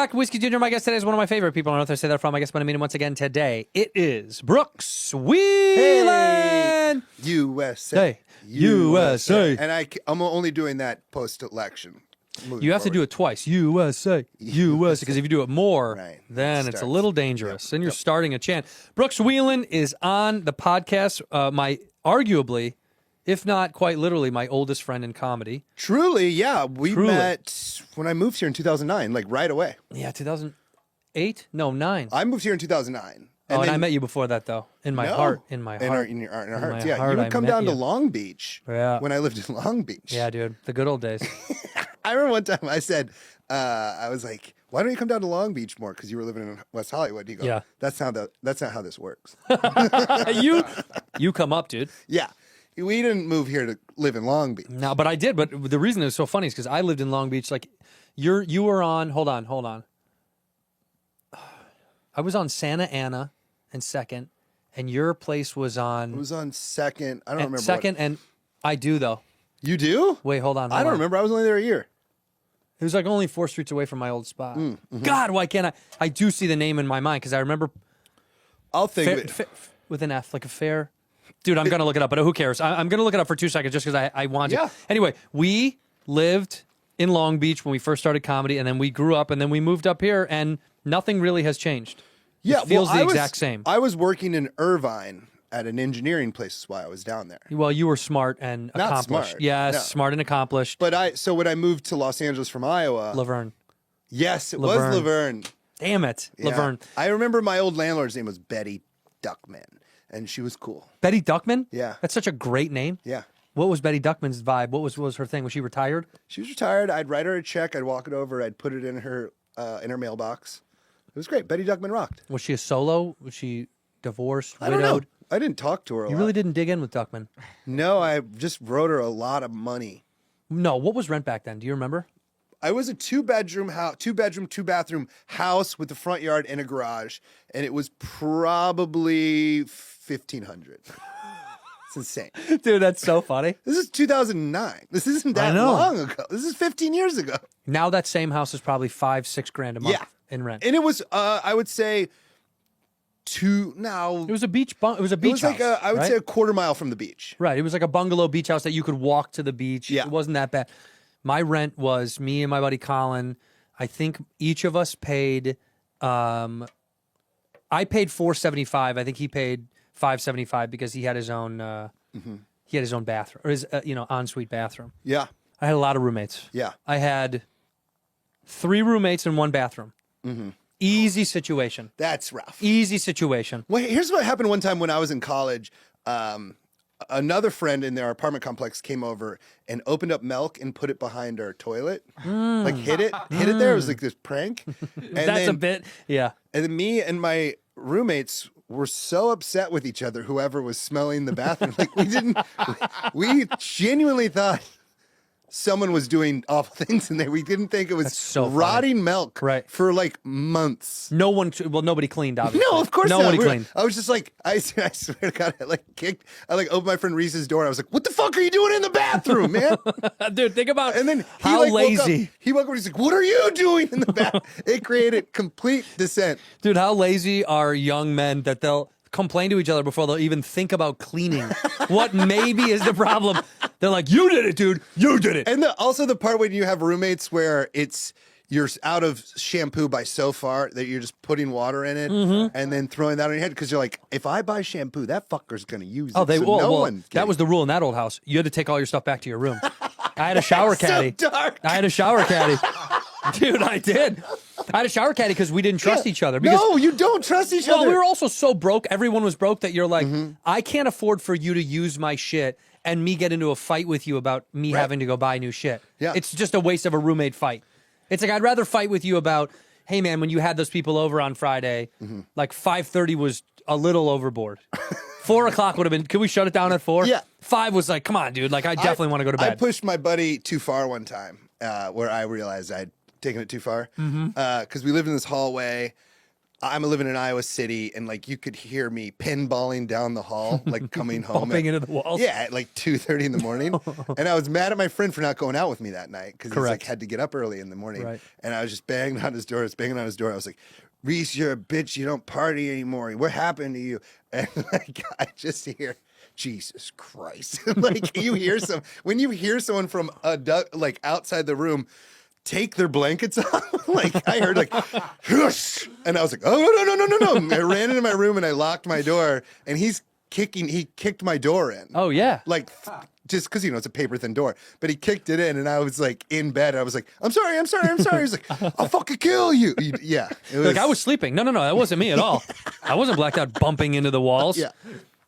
back. Whiskey Ginger, my guest today is one of my favorite people on earth. I say that from. I guess when I meet him once again today. It is Brooks Wheelan. Hey, USA. Hey, USA. And I'm only doing that post-election. You have to do it twice. USA. USA. Because if you do it more, then it's a little dangerous. And you're starting a chant. Brooks Wheelan is on the podcast. My arguably, if not quite literally, my oldest friend in comedy. Truly, yeah. We met when I moved here in 2009, like right away. Yeah, 2008? No, 9. I moved here in 2009. And I met you before that, though. In my heart. In my heart. In our hearts, yeah. You would come down to Long Beach when I lived in Long Beach. Yeah, dude. The good old days. I remember one time I said, I was like, why don't you come down to Long Beach more? Because you were living in West Hollywood. You go, yeah. That's not how this works. You come up, dude. Yeah. We didn't move here to live in Long Beach. No, but I did. But the reason it was so funny is because I lived in Long Beach. Like, you were on, hold on. I was on Santa Ana and 2nd, and your place was on... It was on 2nd. I don't remember 2nd, and I do, though. You do? Wait, hold on. I don't remember. I was only there a year. It was like only 4 streets away from my old spot. God, why can't I? I do see the name in my mind because I remember... I'll think of it. With an F, like a fair... Dude, I'm going to look it up, but who cares? I'm going to look it up for 2 seconds just because I want to. Anyway, we lived in Long Beach when we first started comedy, and then we grew up, and then we moved up here, and nothing really has changed. Yeah, it feels the exact same. I was working in Irvine at an engineering place while I was down there. Well, you were smart and accomplished. Not smart. Yes, no. Smart and accomplished. But so when I moved to Los Angeles from Iowa... Laverne. Yes, it was Laverne. Damn it, yeah. Laverne. I remember my old landlord's name was Betty Duckman, and she was cool. Betty Duckman? Yeah. That's such a great name. Yeah. What was Betty Duckman's vibe? What was her thing? Was she retired? She was retired. I'd write her a check. I'd walk it over. I'd put it in her mailbox. It was great. Betty Duckman rocked. Was she a solo? Was she divorced, widowed? I don't know. I didn't talk to her a lot. You really didn't dig in with Duckman? No, I just wrote her a lot of money. No, what was rent back then? Do you remember? I was a two-bedroom, 2-bathroom house with a front yard and a garage, and it was probably $1,500. It's insane. Dude, that's so funny. This is 2009. This isn't that long ago. This is 15 years ago. Now that same house is probably $5-6 grand a month in rent. And it was, I would say, it was a beach. It was a beach house. Like I would say a quarter mile from the beach. Right. It was like a bungalow beach house that you could walk to the beach. Yeah. It wasn't that bad. My rent was, me and my buddy Colin, I think each of us paid, I paid $475. I think he paid $575 because he had his own, he had his own bathroom, or his, ensuite bathroom. Yeah. I had a lot of roommates. Yeah. I had 3 roommates in 1 bathroom. Easy situation. That's rough. Easy situation. Well, here's what happened one time when I was in college. Another friend in our apartment complex came over and opened up milk and put it behind our toilet. Like hid it there. It was like this prank. And That's a bit, yeah. And then me and my roommates were so upset with each other, whoever was smelling the bathroom. Like we genuinely thought someone was doing awful things in there. We didn't think it was rotting milk for like months. Nobody cleaned, obviously. No, of course not. Nobody cleaned. I was just like, I swear to God, I opened my friend Reese's door. And I was like, what the fuck are you doing in the bathroom, man? Dude, think about and then how lazy. He woke up and he's like, what are you doing in the bathroom? It created complete dissent. Dude, how lazy are young men that they'll complain to each other before they'll even think about cleaning. What maybe is the problem? They're like, you did it, dude. You did it. And also the part when you have roommates where you're out of shampoo by so far that you're just putting water in it and then throwing that on your head because you're like, if I buy shampoo, that fucker's going to use it. That was the rule in that old house. You had to take all your stuff back to your room. I had a shower caddy. So dark. I had a shower caddy. Dude, I did. I had a shower caddy because we didn't trust each other. Because, no, you don't trust each other. Well, we were also so broke. Everyone was broke that you're like, I can't afford for you to use my shit and me get into a fight with you about me having to go buy new shit. Yeah. It's just a waste of a roommate fight. It's like, I'd rather fight with you about, hey, man, when you had those people over on Friday, like 5:30 was a little overboard. 4 o'clock would have been, can we shut it down at 4? Yeah. 5 was like, come on, dude. Like, I definitely want to go to bed. I pushed my buddy too far one time where I realized I'd taken it too far because we lived in this hallway. I'm living in Iowa City, and like you could hear me pinballing down the hall, like coming home, bumping into the walls. Yeah, at like 2:30 in the morning, and I was mad at my friend for not going out with me that night because he like had to get up early in the morning, Right. and I was just banging on his door. I was banging on his door. I was like, "Reese, you're a bitch. You don't party anymore. What happened to you?" And like I just hear, Jesus Christ! Like when you hear someone from like outside the room take their blankets off. Like I heard like, "Hush," and I was like, "Oh no!" I ran into my room and I locked my door. And he kicked my door in. Oh yeah, like just because it's a paper thin door. But he kicked it in, and I was like in bed. I was like, "I'm sorry." He's like, "I'll fucking kill you." Yeah, it was, like I was sleeping. No, that wasn't me at all. I wasn't blacked out, bumping into the walls. Yeah.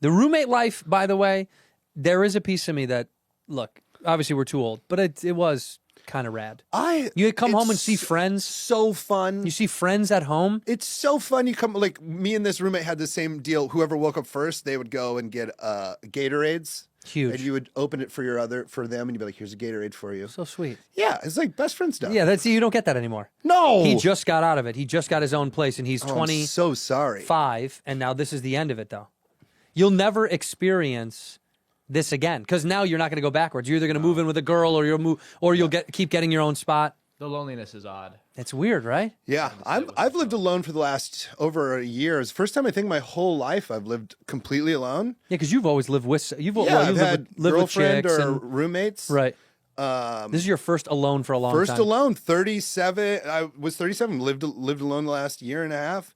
The roommate life, by the way, there is a piece of me that, look, obviously we're too old, but it was kind of rad. You come home and see friends. So fun. You see friends at home. It's so fun. You come, like me and this roommate had the same deal. Whoever woke up first, they would go and get Gatorades. Huge. And you would open it for them, and you'd be like, "Here's a Gatorade for you." So sweet. Yeah, it's like best friend stuff. Yeah, you don't get that anymore. No, he just got out of it. He just got his own place, and he's 20. I'm so sorry. 5, and now this is the end of it, though. You'll never experience this again because now you're not going to go backwards. You're either going to move in with a girl, or you'll keep getting your own spot. The loneliness is odd. It's weird, right? Yeah, I've lived alone for the last over a year. It's the first time I think my whole life I've lived completely alone. Yeah, because you've always lived with I've had lived girlfriend with chicks or and, roommates. right. This is your first alone for a long time. First alone, 37. I was 37. Lived alone the last year and a half.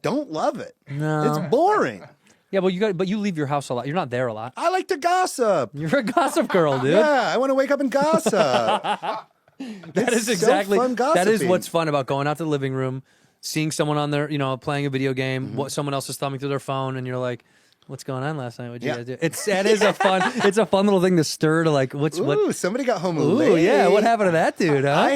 Don't love it. No, it's boring. Yeah, but you leave your house a lot. You're not there a lot. I like to gossip. You're a gossip girl, dude. Yeah, I want to wake up and gossip. That is exactly so fun that is gossiping. what's fun about going out to the living room, seeing someone on their, playing a video game, Mm-hmm. what someone else is thumbing through their phone, and you're like, "What's going on last night? What'd you guys do?" It's a fun little thing to stir to like Ooh, somebody got home Ooh, late. yeah, what happened to that dude? Huh? I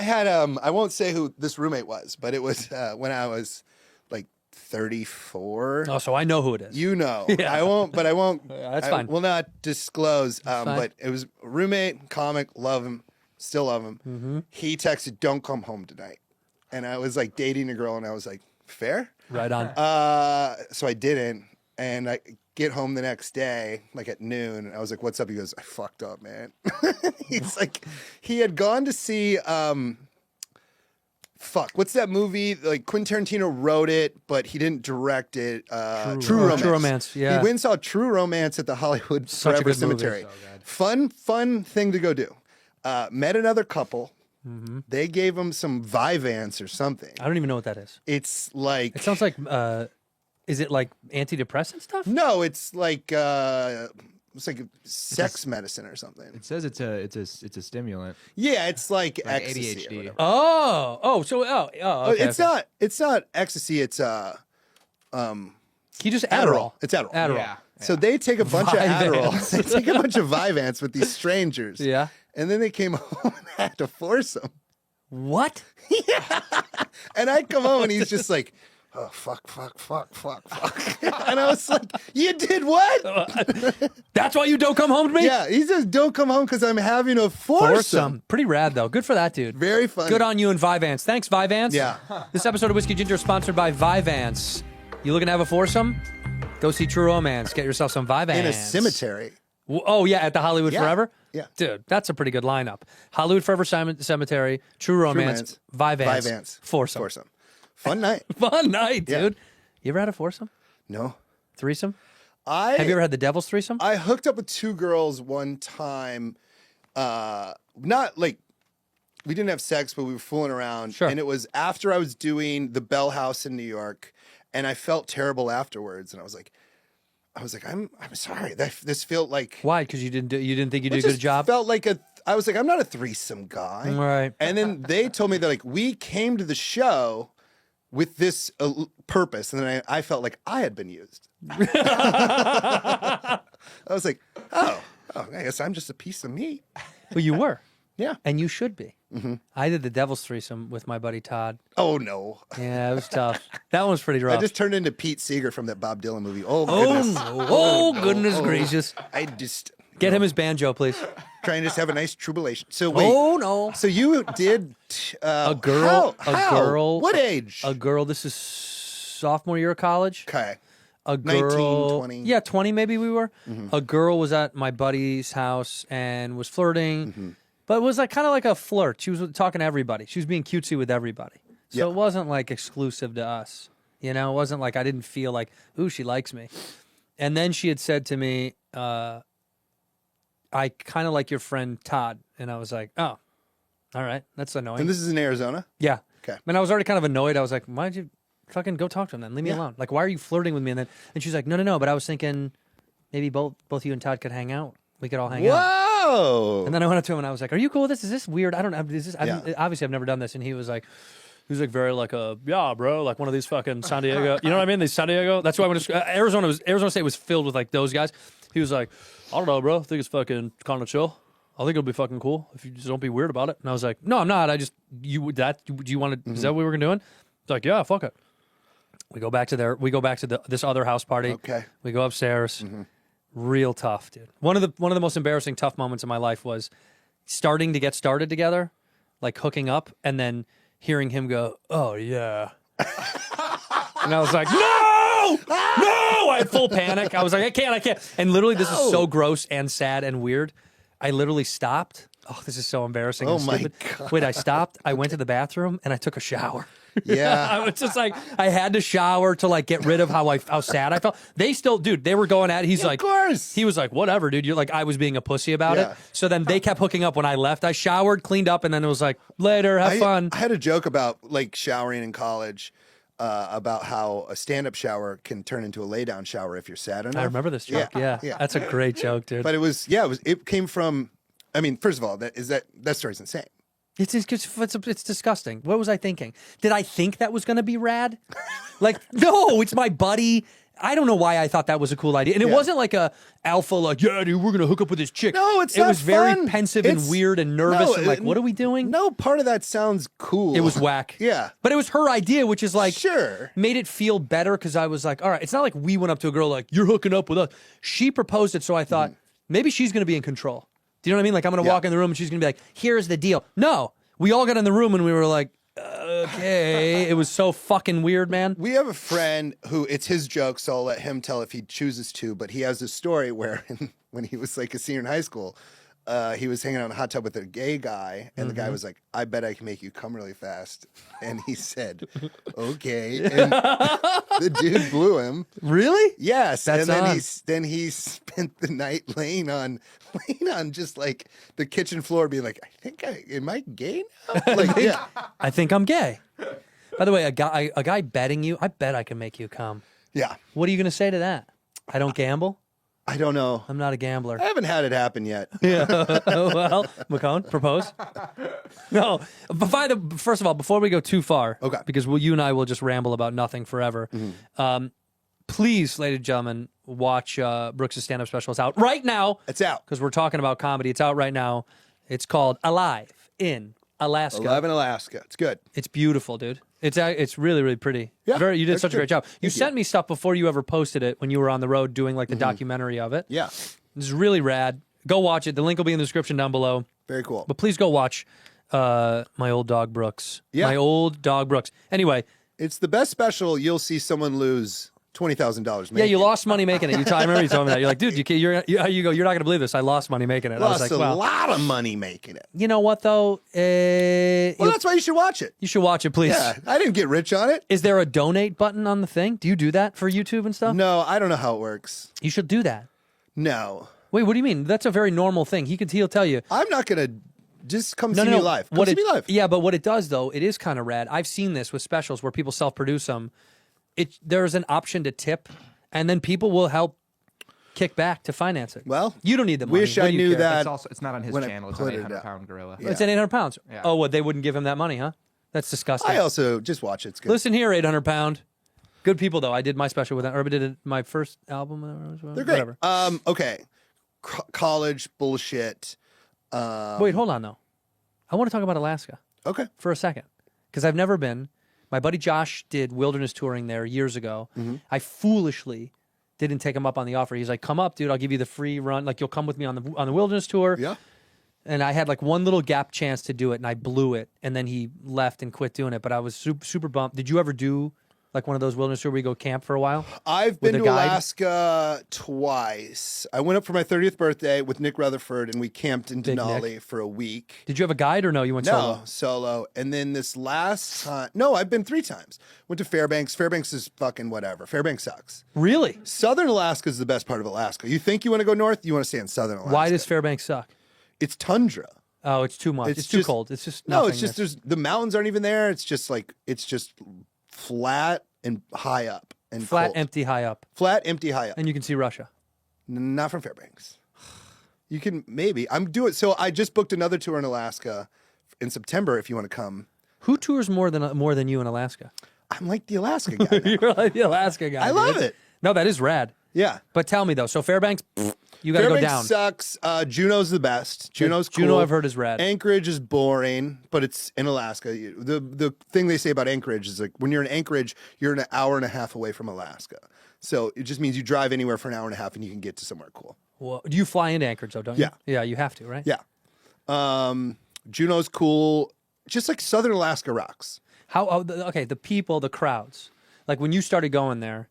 had I won't say who this roommate was, but it was when I was like 34. Oh, so I know who it is. Yeah. I won't. That's fine. I will not disclose. fine. But it was a roommate, comic, love him, still love him. Mm-hmm. He texted, "Don't come home tonight," and I was like dating a girl, and I was like, "Fair." Right on. So I didn't, and I get home the next day, like at noon, and I was like, "What's up?" He goes, "I fucked up, man." He's like, he had gone to see. What's that movie? Like Quentin Tarantino wrote it, but he didn't direct it. True Romance. True Romance, yeah. He went and saw True Romance at the Hollywood Such a Forever good movie. Cemetery. So Fun thing to go do. Met another couple. Mm-hmm. They gave him some Vyvanse or something. I don't even know what that is. It's like It sounds like, is it like antidepressant stuff? no, it's like sex medicine or something. It says it's a stimulant. Yeah, it's like Like ecstasy. Or ADHD. whatever. Okay. It's not ecstasy. It's Can you just Adderall. It's Adderall. Adderall. Yeah. So they take a bunch of Vyvanse. Adderall. They take a bunch of Vyvanse with these strangers. Yeah. And then they came home and had to force them. What? And I come home and he's just like, "Oh, fuck." And I was like, "You did what?" That's why you don't come home to me? Yeah, he says, "Don't come home because I'm having to force them." Pretty rad, though. Good for that dude. Very funny. Good on you and Vyvanse. Thanks, Vyvanse. Yeah. This episode of Whiskey Ginger is sponsored by Vyvanse. You looking to have a foursome? Go see True Romance. Get yourself some Vyvanse. In a cemetery. Oh, yeah, at the Hollywood Yeah. Forever? Yeah. Dude, that's a pretty good lineup. Hollywood Forever Cemetery, True Romance, Vyvanse. Foursome. Fun night. Fun night, Yeah. dude. You ever had a foursome? No. Threesome? Have you ever had the Devil's Threesome? I hooked up with 2 girls one time. Not like we didn't have sex, but we were fooling around. Sure. And it was after I was doing the Bell House in New York, and I felt terrible afterwards. And I was like, I'm sorry. This felt like Why? Because you didn't think you did a just good job? Felt like I was like, I'm not a threesome guy. Right. And then they told me that like we came to the show with this purpose, and then I felt like I had been used. I was like, oh, I guess I'm just a piece of meat. Well, you were. Yeah. And you should be. Mm-hmm. I did the Devil's Threesome with my buddy Todd. Oh no. Yeah, it was tough. That one was pretty rough. I just turned into Pete Seeger from that Bob Dylan movie. Oh goodness. goodness gracious. Get him his banjo, please. Try and just have a nice tribulation. So wait. Oh no. So you did A girl. How? A girl. What age? A girl. This is sophomore year of college. Okay. A girl. 19, 20. Yeah, 20 maybe we were. A girl was at my buddy's house and was flirting, but it was like kind of like a flirt. She was talking to everybody. She was being cutesy with everybody. So it wasn't like exclusive to us. You know, it wasn't like I didn't feel like, ooh, she likes me. And then she had said to me, I kind of like your friend Todd. And I was like, oh, all right. That's annoying. And this is in Arizona? Yeah. Okay. And I was already kind of annoyed. I was like, why'd you fucking go talk to him then? Leave me alone. Like, why are you flirting with me? And she's like, no. But I was thinking maybe both you and Todd could hang out. We could all hang out. Whoa. And then I went up to him and I was like, are you cool with this? Is this weird? I don't know. Is this, obviously I've never done this. And he was like very like yeah, bro, like one of these fucking San Diego. You know what I mean? These San Diego. That's why when Arizona State was filled with like those guys. He was like, I don't know, bro. I think it's fucking kind of chill. I think it'll be fucking cool if you just don't be weird about it. And I was like, no, I'm not. Do you want to, is that what we were doing? He's like, yeah, fuck it. We go back to this other house party. Okay. We go upstairs. Real tough, dude. One of the most embarrassing tough moments in my life was starting to get started together, like hooking up, and then hearing him go, oh yeah. And I was like, no! I had full panic. I was like, I can't. And literally, this is so gross and sad and weird. I literally stopped. Oh, this is so embarrassing. Oh and my stupid. God. Wait, I stopped. I went to the bathroom and I took a shower. Yeah. I was just like, I had to shower to like get rid of how sad I felt. They still, dude, they were going at it. He's like, of course. He was like, whatever, dude. You're like, I was being a pussy about it. So then they kept hooking up when I left. I showered, cleaned up, and then it was like, later, have fun. I had a joke about like showering in college. About how a stand-up shower can turn into a lay-down shower if you're sad enough. I remember this joke. Yeah. That's a great joke, dude. But it came from. I mean, first of all, that story's insane. It's disgusting. What was I thinking? Did I think that was going to be rad? Like, no, it's my buddy. I don't know why I thought that was a cool idea. And it wasn't like a alpha, like, yeah, dude, we're going to hook up with this chick. No, it was very fun. pensive and weird and nervous and like, what are we doing? No, part of that sounds cool. It was whack. Yeah. But it was her idea, which is like, sure, made it feel better because I was like, all right, it's not like we went up to a girl like, you're hooking up with us. She proposed it, so I thought, maybe she's going to be in control. Do you know what I mean? Like, I'm going to walk in the room and she's going to be like, here's the deal. No, we all got in the room and we were like, okay. It was so fucking weird, man. We have a friend who, it's his joke, so I'll let him tell if he chooses to, but he has a story where when he was like a senior in high school, he was hanging out in a hot tub with a gay guy, and the guy was like, I bet I can make you come really fast. And he said, okay. And the dude blew him. Really? Yes. That's and then he spent the night laying on just like the kitchen floor being like, am I gay now? Like, yeah. I think I'm gay. By the way, a guy betting you, I bet I can make you come. Yeah. What are you going to say to that? I don't gamble? I don't know. I'm not a gambler. I haven't had it happen yet. Yeah. Well, McCone, propose. No. First of all, before we go too far, okay, because you and I will just ramble about nothing forever. Please, ladies and gentlemen, watch Brooks' stand-up special. It's out right now. It's out. Because we're talking about comedy. It's out right now. It's called Alive in Alaska. Alive in Alaska. It's good. It's beautiful, dude. It's really, really pretty. Yeah, you did such a great job. You sent me stuff before you ever posted it when you were on the road doing like the documentary of it. Yeah. This is really rad. Go watch it. The link will be in the description down below. Very cool. But please go watch my old dog Brooks. Yeah. My old dog Brooks. Anyway. It's the best special you'll see someone lose $20,000. Yeah, you lost money making it. I remember you told me that. You're like, dude, you're not going to believe this. I lost money making it. Lost I was like, a lot of money making it. You know what, though? Well, that's why you should watch it. You should watch it, please. Yeah, I didn't get rich on it. Is there a donate button on the thing? Do you do that for YouTube and stuff? No, I don't know how it works. You should do that. No. Wait, what do you mean? That's a very normal thing. He'll tell you. I'm not going to just come see me live. Come see me live. Yeah, but what it does, though, it is kind of rad. I've seen this with specials where people self-produce them. There's an option to tip, and then people will help kick back to finance it. Well, you don't need the money. Wish I knew that. It's not on his channel. It's an 800-pound gorilla. Yeah. It's an 800 pounds. Yeah. Oh, what? They wouldn't give him that money, huh? That's disgusting. I also just watch it. It's good. Listen here, 800 pound. Good people, though. I did my special with them. Or I did my first album. They're great. Whatever. Okay. College bullshit. Wait, hold on, though. I want to talk about Alaska. Okay. For a second. Because I've never been. My buddy Josh did wilderness touring there years ago. I foolishly didn't take him up on the offer. He's like, come up, dude. I'll give you the free run. Like, you'll come with me on the wilderness tour. Yeah. And I had like one little gap chance to do it, and I blew it. And then he left and quit doing it. But I was super, super bummed. Did you ever do like one of those wilderness tours where you go camp for a while? I've been to Alaska twice. I went up for my 30th birthday with Nick Rutherford, and we camped in Denali for a week. Did you have a guide or no? You went solo? No, solo. And then this last time, no, I've been 3 times. Went to Fairbanks. Fairbanks is fucking whatever. Fairbanks sucks. Really? Southern Alaska is the best part of Alaska. You think you want to go north, you want to stay in Southern Alaska. Why does Fairbanks suck? It's tundra. Oh, it's too much. It's too cold. It's just no. It's just the mountains aren't even there. It's just flat and high up and flat, cold. empty, high up. Flat, empty, high up. And you can see Russia. Not from Fairbanks. You can maybe. I'm doing. So I just booked another tour in Alaska in September. If you want to come. Who tours more than you in Alaska? I'm like the Alaska guy. You're like the Alaska guy. I love it. No, that is rad. Yeah. But tell me though. So Fairbanks. You got to go down. Fairbanks sucks. Juneau's the best. Juneau's cool. Juneau I've heard is rad. Anchorage is boring, but it's in Alaska. The thing they say about Anchorage is like when you're in Anchorage, you're an hour and a half away from Alaska. So it just means you drive anywhere for an hour and a half and you can get to somewhere cool. Well, do you fly into Anchorage though, don't you? Yeah. Yeah, you have to, right? Yeah. Juneau's cool. Just like Southern Alaska rocks. Okay, the people, the crowds. Like when you started going there,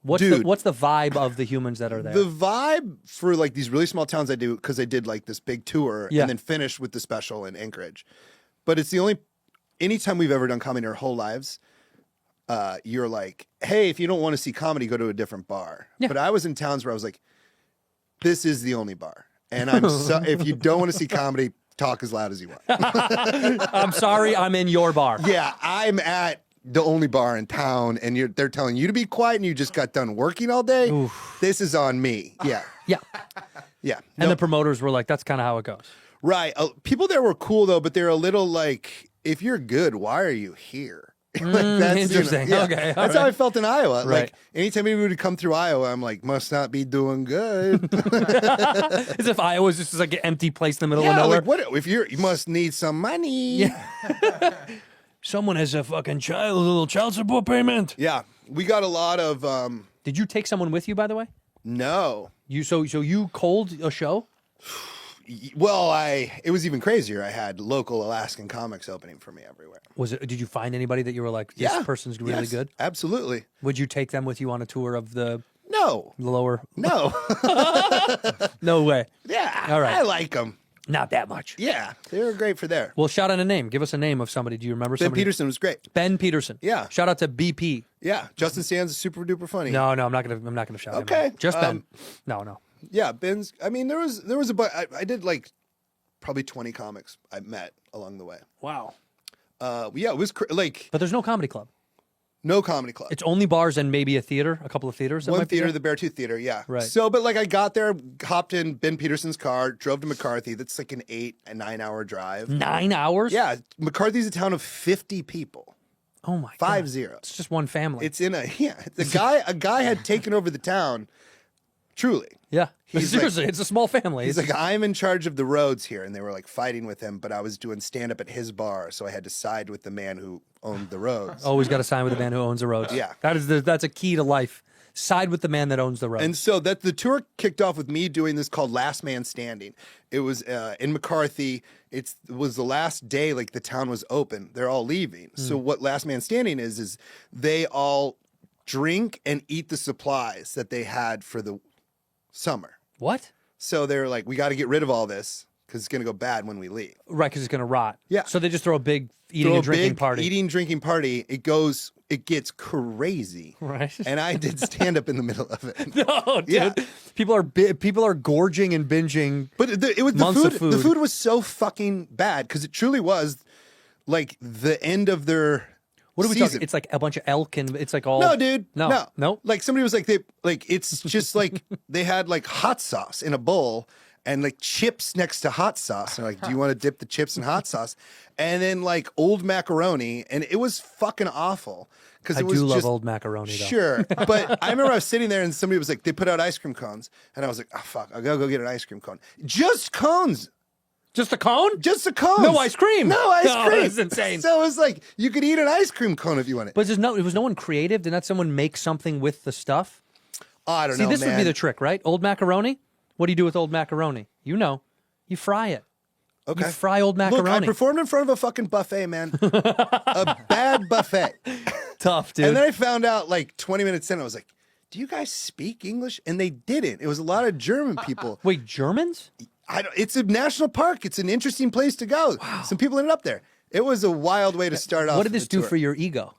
what's the vibe of the humans that are there? The vibe for like these really small towns I do, because I did like this big tour and then finished with the special in Anchorage. But it's anytime we've ever done comedy in our whole lives, you're like, hey, if you don't want to see comedy, go to a different bar. Yeah. But I was in towns where I was like, this is the only bar. And if you don't want to see comedy, talk as loud as you want. I'm sorry, I'm in your bar. Yeah, I'm at the only bar in town, and they're telling you to be quiet, and you just got done working all day. Oof. This is on me. Yeah. Yeah. Yeah. And the promoters were like, that's kind of how it goes. Right. People there were cool, though, but they're a little like, if you're good, why are you here? Like that's interesting. Okay. That's how I felt in Iowa. Right. Like anytime anybody would come through Iowa, I'm like, must not be doing good. As if Iowa was just like an empty place in the middle of nowhere. Like, what if you must need some money? Yeah. Someone has a fucking little child support payment. Yeah. We got a lot of Did you take someone with you, by the way? No. So you cold a show? Well, it was even crazier. I had local Alaskan comics opening for me everywhere. Did you find anybody that you were like, this person's really good? Absolutely. Would you take them with you on a tour of the lower? No. No way. Yeah. All right. I like them. Not that much. Yeah. They were great for there. Well, shout out a name. Give us a name of somebody. Do you remember somebody? Ben Peterson was great. Ben Peterson. Yeah. Shout out to BP. Yeah. Justin Sands is super duper funny. No, I'm not gonna shout him out. Okay. Just Ben. No. Yeah, Ben's. I mean, there was a bunch. I did like probably 20 comics I met along the way. Wow. Yeah, it was like. But there's no comedy club. No comedy club. It's only bars and maybe a theater, a couple of theaters. One theater, the Beartooth Theater. Yeah. Right. So, but like I got there, hopped in Ben Peterson's car, drove to McCarthy. That's like an 9 hour drive. 9 hours? Yeah. McCarthy's a town of 50 people. Oh my God. 50. 50. It's just one family. It's in a guy had taken over the town. Truly. Yeah. Seriously, like, it's a small family. He's like, I'm in charge of the roads here. And they were like fighting with him, but I was doing stand up at his bar. So I had to side with the man who owned the roads. Always got to side with the man who owns the roads. Yeah. That's a key to life. Side with the man that owns the roads. And so the tour kicked off with me doing this called Last Man Standing. It was in McCarthy. It was the last day, like the town was open. They're all leaving. So what Last Man Standing is they all drink and eat the supplies that they had for the summer. What? So they're like, we got to get rid of all this because it's going to go bad when we leave. Right, because it's going to rot. Yeah. So they just throw a big drinking party. It gets crazy. Right. And I did stand up in the middle of it. No, dude. Yeah. People are gorging and binging. But it was months the of food. The food was so fucking bad because it truly was like the end of their. What are we season. talking? It's like a bunch of elk and it's like all. No, dude. No. Like somebody was like it's just like they had like hot sauce in a bowl and like chips next to hot sauce. And like, do you want to dip the chips in hot sauce? And then like old macaroni, and it was fucking awful. I do love old macaroni though. Sure, but I remember I was sitting there and somebody was like, they put out ice cream cones, and I was like, oh fuck, I gotta go get an ice cream cone. Just cones. Just a cone? Just a cone. No ice cream. No ice cream. That's insane. So it was like you could eat an ice cream cone if you wanted. But it was no one creative. Did not someone make something with the stuff? I don't know, this man. would be the trick, right? Old macaroni? What do you do with old macaroni? You know. You fry it. Okay. You fry old macaroni. Look, I performed in front of a fucking buffet, man. A bad buffet. Tough, dude. And then I found out like 20 minutes in, I was like, do you guys speak English? And they didn't. It was a lot of German people. Wait, Germans? It's a national park. It's an interesting place to go. Wow. Some people ended up there. It was a wild way to start off. What did this do for your ego?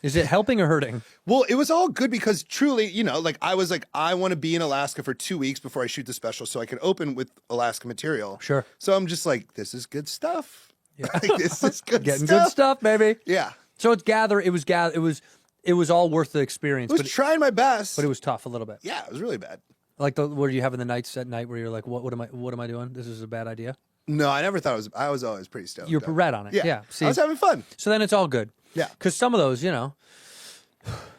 Is it helping or hurting? Well, it was all good because truly, you know, like I was like, I want to be in Alaska for 2 weeks before I shoot the special so I can open with Alaska material. Sure. So I'm just like, this is good stuff. Yeah. Like, this is good Getting stuff. good stuff, baby. Yeah. So it was all worth the experience. I was trying my best. But it was tough a little bit. Yeah, it was really bad. Like what are you having the nights at night where you're like, what am I doing? This is a bad idea. No, I never thought it was. I was always pretty stoked. You're right on it. Yeah. See, I was having fun. So then it's all good. Yeah. Because some of those, you know,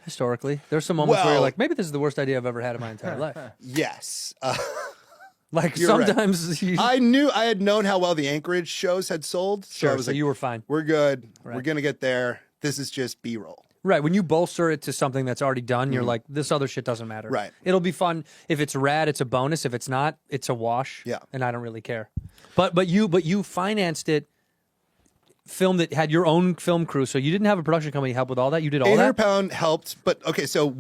historically, there's some moments where you're like, maybe this is the worst idea I've ever had in my entire life. Yes. Like You're sometimes right. I had known how well the Anchorage shows had sold. So sure, I was so like, you were fine. We're good. Right. We're going to get there. This is just B-roll. Right. When you bolster it to something that's already done, you're like, this other shit doesn't matter. Right. It'll be fun. If it's rad, it's a bonus. If it's not, it's a wash. Yeah. And I don't really care. But you financed it, filmed it, had your own film crew, so you didn't have a production company help with all that. You did all 800 that. Pound helped, but okay. So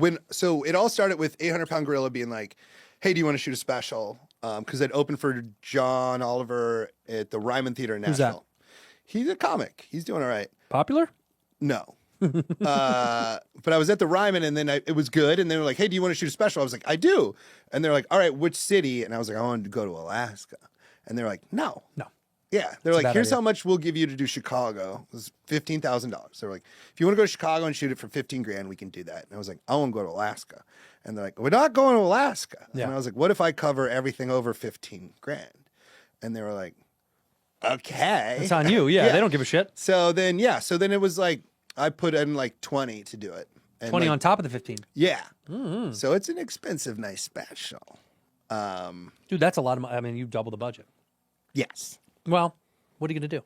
it all started with 800 Pound Gorilla being like, "Hey, do you want to shoot a special?" Because I'd opened for John Oliver at the Ryman Theater in Nashville. Who's that? He's a comic. He's doing all right. Popular? No. But I was at the Ryman, and then it was good. And they were like, "Hey, do you want to shoot a special?" I was like, "I do." And they're like, "All right, which city?" And I was like, "I wanted to go to Alaska." And they're like, "No." Yeah, they're like, "Here's how much we'll give you to do Chicago." It was $15,000. They're like, "If you want to go to Chicago and shoot it for 15 grand, we can do that." And I was like, "I want to go to Alaska." And they're like, "We're not going to Alaska." Yeah. And I was like, "What if I cover everything over 15 grand?" And they were like, "Okay." It's on you. Yeah, they don't give a shit. So then it was like, I put in like 20 to do it. And 20 like, on top of the 15. Yeah. Mm-hmm. So it's an expensive, nice special. Dude, that's a lot of money. I mean, you double the budget. Yes. Well, what are you going to do?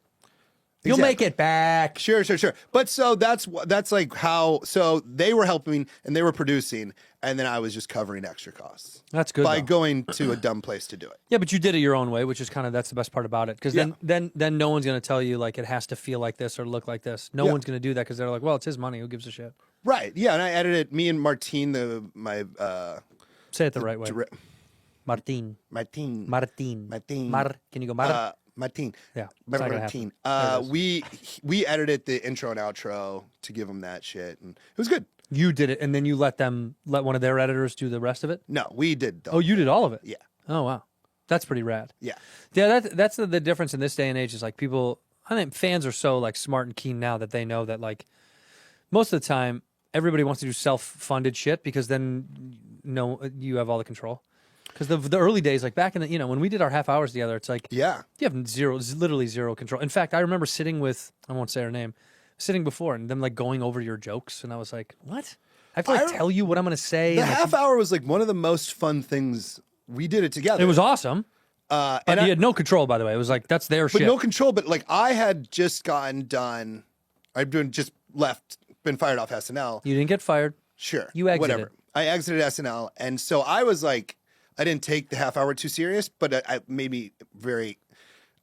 You'll Exactly. make it back. Sure. But so that's like how, so they were helping and they were producing, and then I was just covering extra costs. That's good. By though. going to a dumb place to do it. Yeah, but you did it your own way, which is that's the best part about it. Because then no one's going to tell you like it has to feel like this or look like this. No one's going to do that because they're like, well, it's his money. Who gives a shit? Right. Yeah. And I edited me and Martine, Say it the right way. Martin. Martine. Can you go Mar? Martine. Yeah. It's not gonna Martine. happen. We edited the intro and outro to give them that shit, and it was good. You did it, and then you let one of their editors do the rest of it? No, we did. Oh, you did all of it? Yeah. Oh, wow. That's pretty rad. Yeah. Yeah, that's the difference in this day and age is like people, I think fans are so like smart and keen now that they know that like most of the time everybody wants to do self-funded shit because then you have all the control. Because the early days, like back in the, when we did our half hours together, it's like, you have literally zero control. In fact, I remember sitting with, I won't say her name, sitting before and them like going over your jokes. And I was like, what? I have to like tell you what I'm going to say. The half hour was like one of the most fun things. We did it together. It was awesome. But you had no control, by the way. It was like, that's their shit. But no control. But like I had just gotten done. I've just been fired off SNL. You didn't get fired. Sure. You exited. Whatever. I exited SNL. And so I was like, I didn't take the half hour too serious, but I made me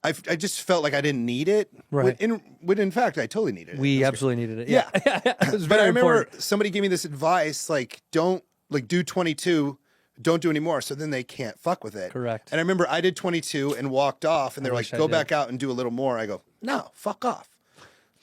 I just felt like I didn't need it. Right. When in fact, I totally needed it. We absolutely needed it. Yeah. It was But very I remember important. somebody gave me this advice, like, don't, like, do 22, don't do any more, so then they can't fuck with it. Correct. And I remember I did 22 and walked off, and they're like, wish I go did. back out and do a little more. I go, no, fuck off.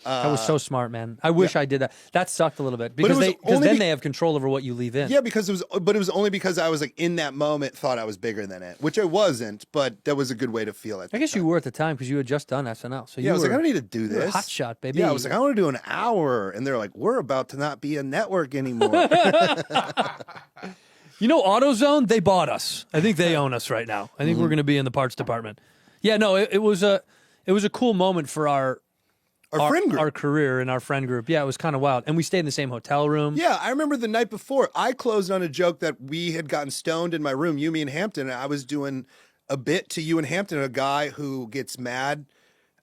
That was so smart, man. I wish I did that. That sucked a little bit because was only then they have control over what you leave in. Yeah, because it was only because I was like in that moment thought I was bigger than it, which I wasn't, but that was a good way to feel it. I guess you were at the time because you had just done SNL. So Yeah, I was like, I don't need to do you were a this. hot shot, baby. Yeah, I was like, I want to do an hour, and they're like, we're about to not be a network anymore. AutoZone, they bought us. I think they own us right now. I think we're going to be in the parts department. Yeah, no, it was a cool moment for our friend group. our career and our friend group. Yeah, it was kind of wild. And we stayed in the same hotel room. Yeah, I remember the night before, I closed on a joke that we had gotten stoned in my room, you, me, and Hampton, and I was doing a bit to you and Hampton, a guy who gets mad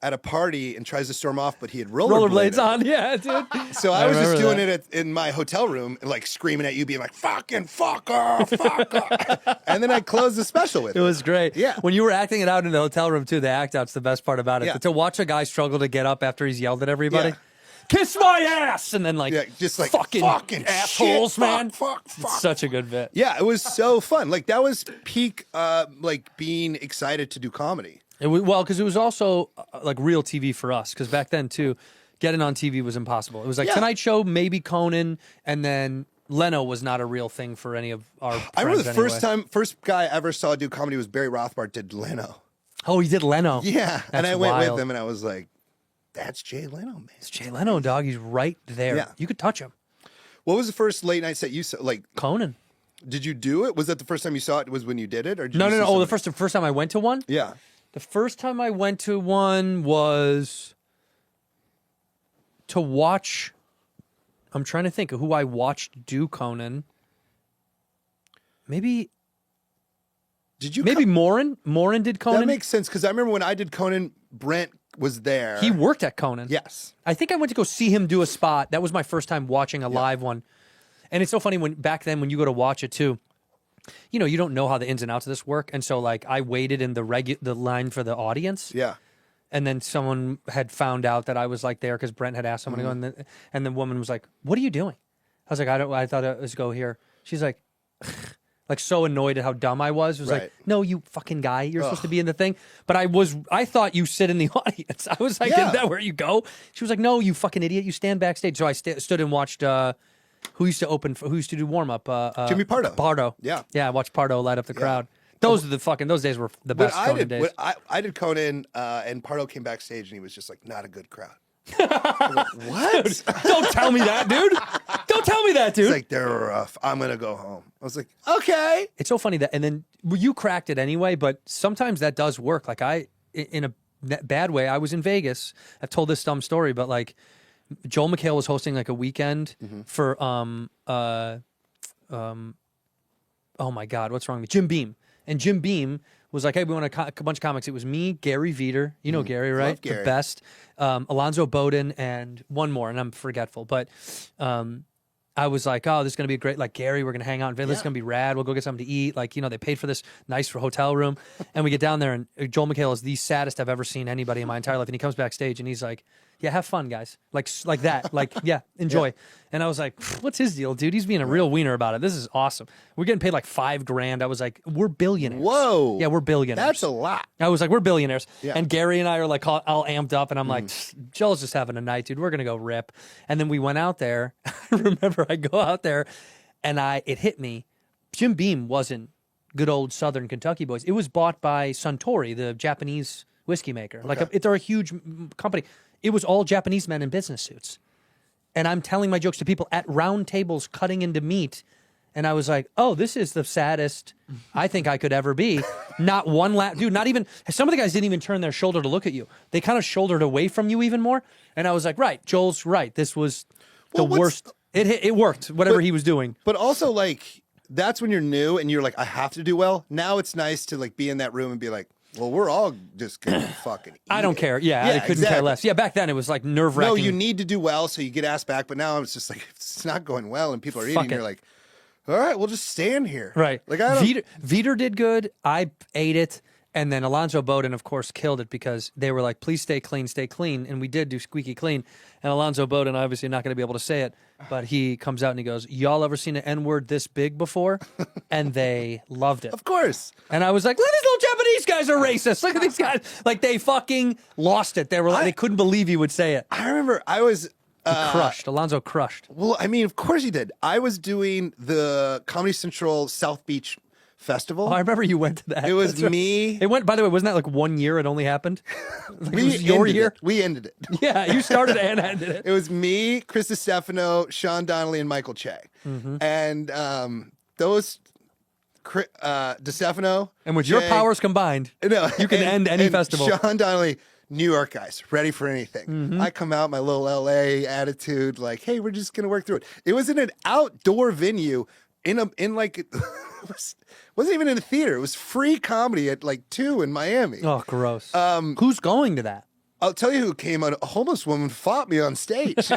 at a party and tries to storm off, but he had rollerblades on. Yeah, dude. So I was just doing it in my hotel room, like screaming at you, being like, fucking fucker, fucker. And then I closed the special with it. It was great. Yeah. When you were acting it out in the hotel room, too, the act out's the best part about it. Yeah. To watch a guy struggle to get up after he's yelled at everybody. Yeah. Kiss my ass! And then, like, just like fucking assholes, shit, man. Fuck. It's such a good bit. Yeah, it was so fun. Like, that was peak, like, being excited to do comedy. It was, well, because it was also like real TV for us. Because back then, too, getting on TV was impossible. It was like Tonight Show, maybe Conan, and then Leno was not a real thing for any of our friends. I remember the first guy I ever saw do comedy was Barry Rothbard did Leno. Oh, he did Leno. Yeah, That's and I went wild. with him, and I was like, that's Jay Leno, man. It's Jay Leno, dog. He's right there. Yeah. You could touch him. What was the first late night set you saw? Like Conan. Did you do it? Was that the first time you saw it? Was when you did it, or did No. you see Oh, somebody? the first time I went to one. Yeah. The first time I went to one was to watch. I'm trying to think of who I watched do Conan. Maybe Morin? Morin did Conan? That makes sense, because I remember when I did Conan, Brent was there. He worked at Conan. Yes. I think I went to go see him do a spot. That was my first time watching a live one. And it's so funny when back then when you go to watch it too, you know, you don't know how the ins and outs of this work. And so like I waited in the line for the audience. Yeah. And then someone had found out that I was like there because Brent had asked someone to go, and the woman was like, "What are you doing?" I was like, I thought it was go here." She's like, like so annoyed at how dumb I was. It was like, "No, you fucking guy, you're supposed to be in the thing." But I thought you sit in the audience. I was like, "Isn't that where you go?" She was like, "No, you fucking idiot, you stand backstage." So I stood and watched. Who used to do warm up? Jimmy Pardo. Pardo. Yeah. I watched Pardo light up the crowd. Those days were the best Conan days. I did Conan, and Pardo came backstage, and he was just like, not a good crowd. Like, what? Dude, don't tell me that, dude. Don't tell me that, dude. It's like, they're rough. I'm going to go home. I was like, okay. It's so funny that, and then you cracked it anyway, but sometimes that does work. Like in a bad way, I was in Vegas. I've told this dumb story, but like Joel McHale was hosting like a weekend for, oh my God, what's wrong with me? Jim Beam. And Jim Beam was like, hey, we want a bunch of comics. It was me, Gary Veter. You know Gary, right? Love Gary. The best. Alonzo Bowden and one more, and I'm forgetful. But I was like, oh, this is going to be great. Like, Gary, we're going to hang out in Vegas. This is going to be rad. We'll go get something to eat. Like, you know, they paid for this nice hotel room. And we get down there, and Joel McHale is the saddest I've ever seen anybody in my entire life. And he comes backstage, and he's like, yeah, have fun, guys. Like that. Like, yeah, enjoy. Yeah. And I was like, what's his deal, dude? He's being a real wiener about it. This is awesome. We're getting paid like $5,000. I was like, we're billionaires. Whoa. Yeah, we're billionaires. That's a lot. I was like, we're billionaires. Yeah. And Gary and I are like all amped up, and I'm like, Joel's just having a night, dude. We're going to go rip. And then we went out there. I remember I go out there, and it hit me. Jim Beam wasn't good old Southern Kentucky boys. It was bought by Suntory, the Japanese whiskey maker. Okay. Like they're a huge company. It was all Japanese men in business suits. And I'm telling my jokes to people at round tables cutting into meat. And I was like, oh, this is the saddest I think I could ever be. Not one dude, not even, some of the guys didn't even turn their shoulder to look at you. They kind of shouldered away from you even more. And I was like, right, Joel's right. This was the worst. It worked, whatever he was doing. But also, like, that's when you're new and you're like, I have to do well. Now it's nice to like be in that room and be like, well, we're all just gonna fucking eat I don't care. Yeah, I couldn't care less. Yeah, back then it was like nerve-wracking. No, you need to do well, so you get asked back. But now it's just like, if it's not going well and people are eating, you're like, all right, we'll just stand here. Right. Like, I don't... Veter did good. I ate it. And then Alonzo Bowden, of course, killed it because they were like, please stay clean, stay clean. And we did do squeaky clean. And Alonzo Bowden, obviously not going to be able to say it, but he comes out and he goes, y'all ever seen an N-word this big before? And they loved it. Of course. And I was like, look, these little Japanese guys are racist. Look at these guys. Like, they fucking lost it. They were like, they couldn't believe he would say it. I remember I was... He crushed. Alonzo crushed. Well, I mean, of course he did. I was doing the Comedy Central South Beach Festival. Oh, I remember you went to that. It was me. It went, by the way, wasn't that like 1 year it only happened? Like We it was your year? We ended it. Yeah, you started and ended it. It was me, Chris Stefano, Sean Donnelly, and Michael Che. And those DeStefano. And with your powers combined, you can end any festival. Sean Donnelly, New York guys, ready for anything. I come out, my little LA attitude, like, hey, we're just going to work through it. It was in an outdoor venue in like, it wasn't even in a theater. It was free comedy at like 2 in Miami. Oh, gross. Who's going to that? I'll tell you who came on. A homeless woman fought me on stage.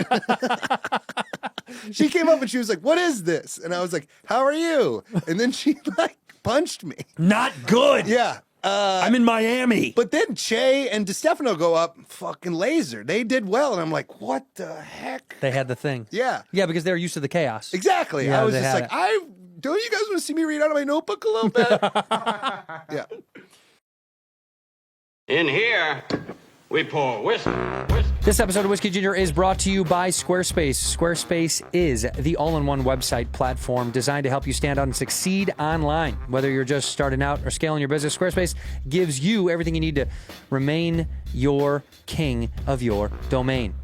She came up and she was like, "What is this?" And I was like, "How are you?" And then she like punched me. Not good. Yeah. I'm in Miami. But then Che and DeStefano go up, fucking laser. They did well. And I'm like, what the heck? They had the thing. Yeah. Yeah, because they're used to the chaos. Exactly. Yeah, I was they just had like, it. don't you guys want to see me read out of my notebook a little bit? Yeah. In here, we pour whiskey. This episode of Whiskey Ginger is brought to you by Squarespace. Squarespace is the all-in-one website platform designed to help you stand out and succeed online. Whether you're just starting out or scaling your business, Squarespace gives you everything you need to remain your king of your domain.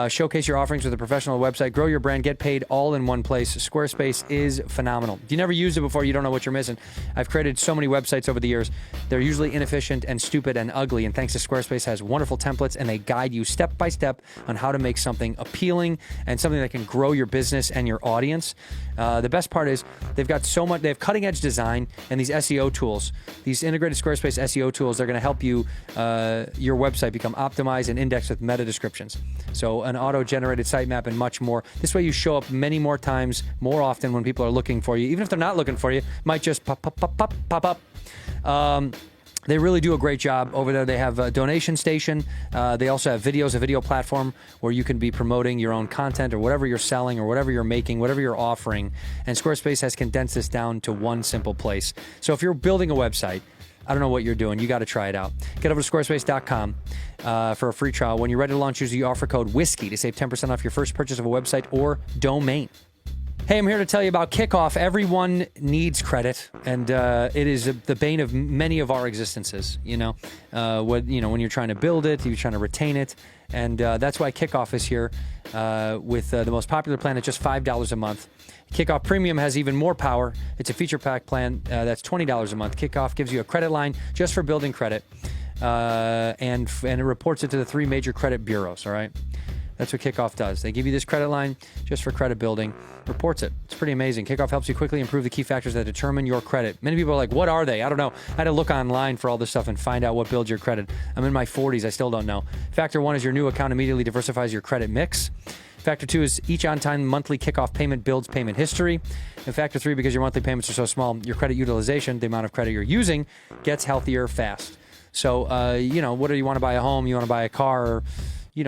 Showcase your offerings with a professional website, grow your brand, get paid all in one place. Squarespace is phenomenal. If you never used it before, you don't know what you're missing. I've created so many websites over the years. They're usually inefficient and stupid and ugly, and thanks to Squarespace has wonderful templates, and they guide you step by step on how to make something appealing and something that can grow your business and your audience. The best part is they have cutting edge design and these SEO tools. These integrated Squarespace SEO tools are going to help you, your website become optimized and indexed with meta descriptions. So an auto-generated sitemap and much more. This way you show up many more times, more often when people are looking for you. Even if they're not looking for you, might just pop up. They really do a great job over there. They have a donation station. They also have videos, a video platform where you can be promoting your own content or whatever you're selling or whatever you're making, whatever you're offering. And Squarespace has condensed this down to one simple place. So if you're building a website, I don't know what you're doing. You got to try it out. Get over to squarespace.com for a free trial. When you're ready to launch, use the offer code WHISKEY to save 10% off your first purchase of a website or domain. Hey, I'm here to tell you about Kickoff. Everyone needs credit, and it is the bane of many of our existences. When you're trying to build it, you're trying to retain it, and that's why Kickoff is here with the most popular plan at just $5 a month. Kickoff Premium has even more power. It's a feature pack plan that's $20 a month. Kickoff gives you a credit line just for building credit, and it reports it to the 3 major credit bureaus. All right. That's what Kickoff does. They give you this credit line just for credit building, reports it. It's pretty amazing. Kickoff helps you quickly improve the key factors that determine your credit. Many people are like, what are they? I don't know. I had to look online for all this stuff and find out what builds your credit. I'm in my 40s. I still don't know. Factor 1 is your new account immediately diversifies your credit mix. Factor 2 is each on-time monthly Kickoff payment builds payment history. And Factor 3, because your monthly payments are so small, your credit utilization, the amount of credit you're using, gets healthier fast. So, whether you want to buy a home, you want to buy a car, or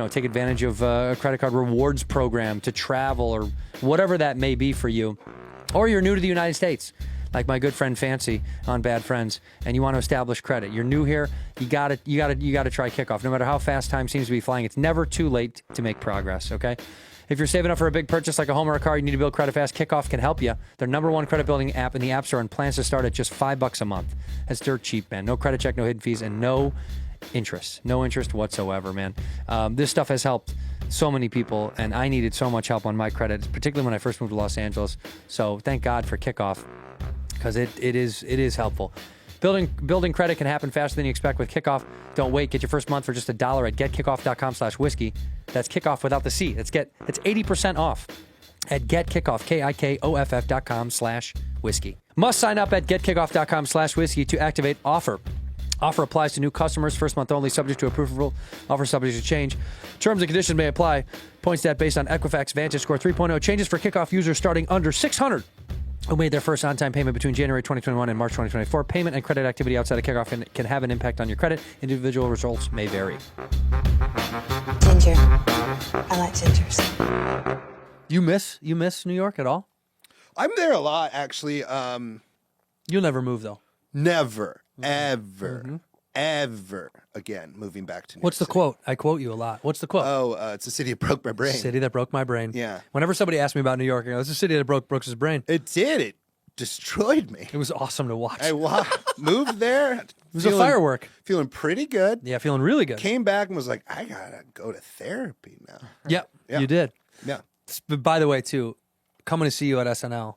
take advantage of a credit card rewards program to travel or whatever that may be for you. Or you're new to the United States, like my good friend Fancy on Bad Friends, and you want to establish credit. You're new here, you got to try Kickoff. No matter how fast time seems to be flying, it's never too late to make progress, okay? If you're saving up for a big purchase like a home or a car, you need to build credit fast, Kickoff can help you. Their #1 credit building app in the App Store, and plans to start at just $5 a month. That's dirt cheap, man. No credit check, no hidden fees, and no interest whatsoever, man. This stuff has helped so many people, and I needed so much help on my credit, particularly when I first moved to Los Angeles. So thank God for Kickoff, because it is helpful. Building credit can happen faster than you expect with Kickoff. Don't wait. Get your first month for just $1 at getkickoff.com/whiskey. That's Kickoff without the C. It's 80% off at getkickoff, KIKOFF.com/whiskey. Must sign up at getkickoff.com/whiskey to activate offer. Offer applies to new customers, first month only, subject to approval. Offer subject to change. Terms and conditions may apply. Point stat based on Equifax Vantage Score 3.0. Changes for Kickoff users starting under 600 who made their first on-time payment between January 2021 and March 2024. Payment and credit activity outside of Kickoff can have an impact on your credit. Individual results may vary. Ginger. I like gingers. You miss New York at all? I'm there a lot, actually. You'll never move, though. Never, ever again moving back to New York What's the City. quote? I quote you a lot. What's the quote? Oh, it's a city that broke my brain. City that broke my brain. Yeah. Whenever somebody asks me about New York, I go, it's a city that broke Brooks' brain. It did. It destroyed me. It was awesome to watch. I moved there. It was a firework. Feeling pretty good. Yeah, feeling really good. Came back and was like, I gotta go to therapy now. Yep, Yeah. you did. Yeah. But by the way, too, coming to see you at SNL,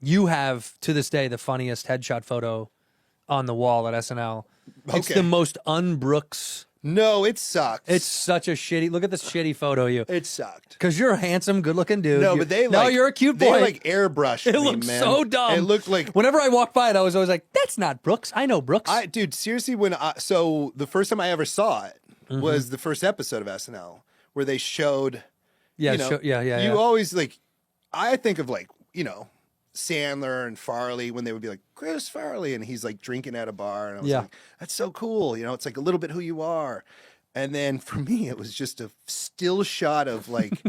you have, to this day, the funniest headshot photo on the wall at SNL. It's Okay. the most un-Brooks No, it sucked. It's such a shitty. Look at this shitty photo of you. It sucked. Because you're a handsome, good-looking dude. No, but they no, like you're a cute boy. They like airbrushed it me, looks man. so dumb. It looked like whenever I walk by it, I was always like, "That's not Brooks. I know Brooks." Dude, seriously, so the first time I ever saw it was the first episode of SNL where they showed. Yeah, you know, yeah. You always like, I think of like, you know, Sandler and Farley when they would be like, Chris Farley, and he's like drinking at a bar, and I was like, that's so cool. You know, it's like a little bit who you are. And then for me, it was just a still shot of like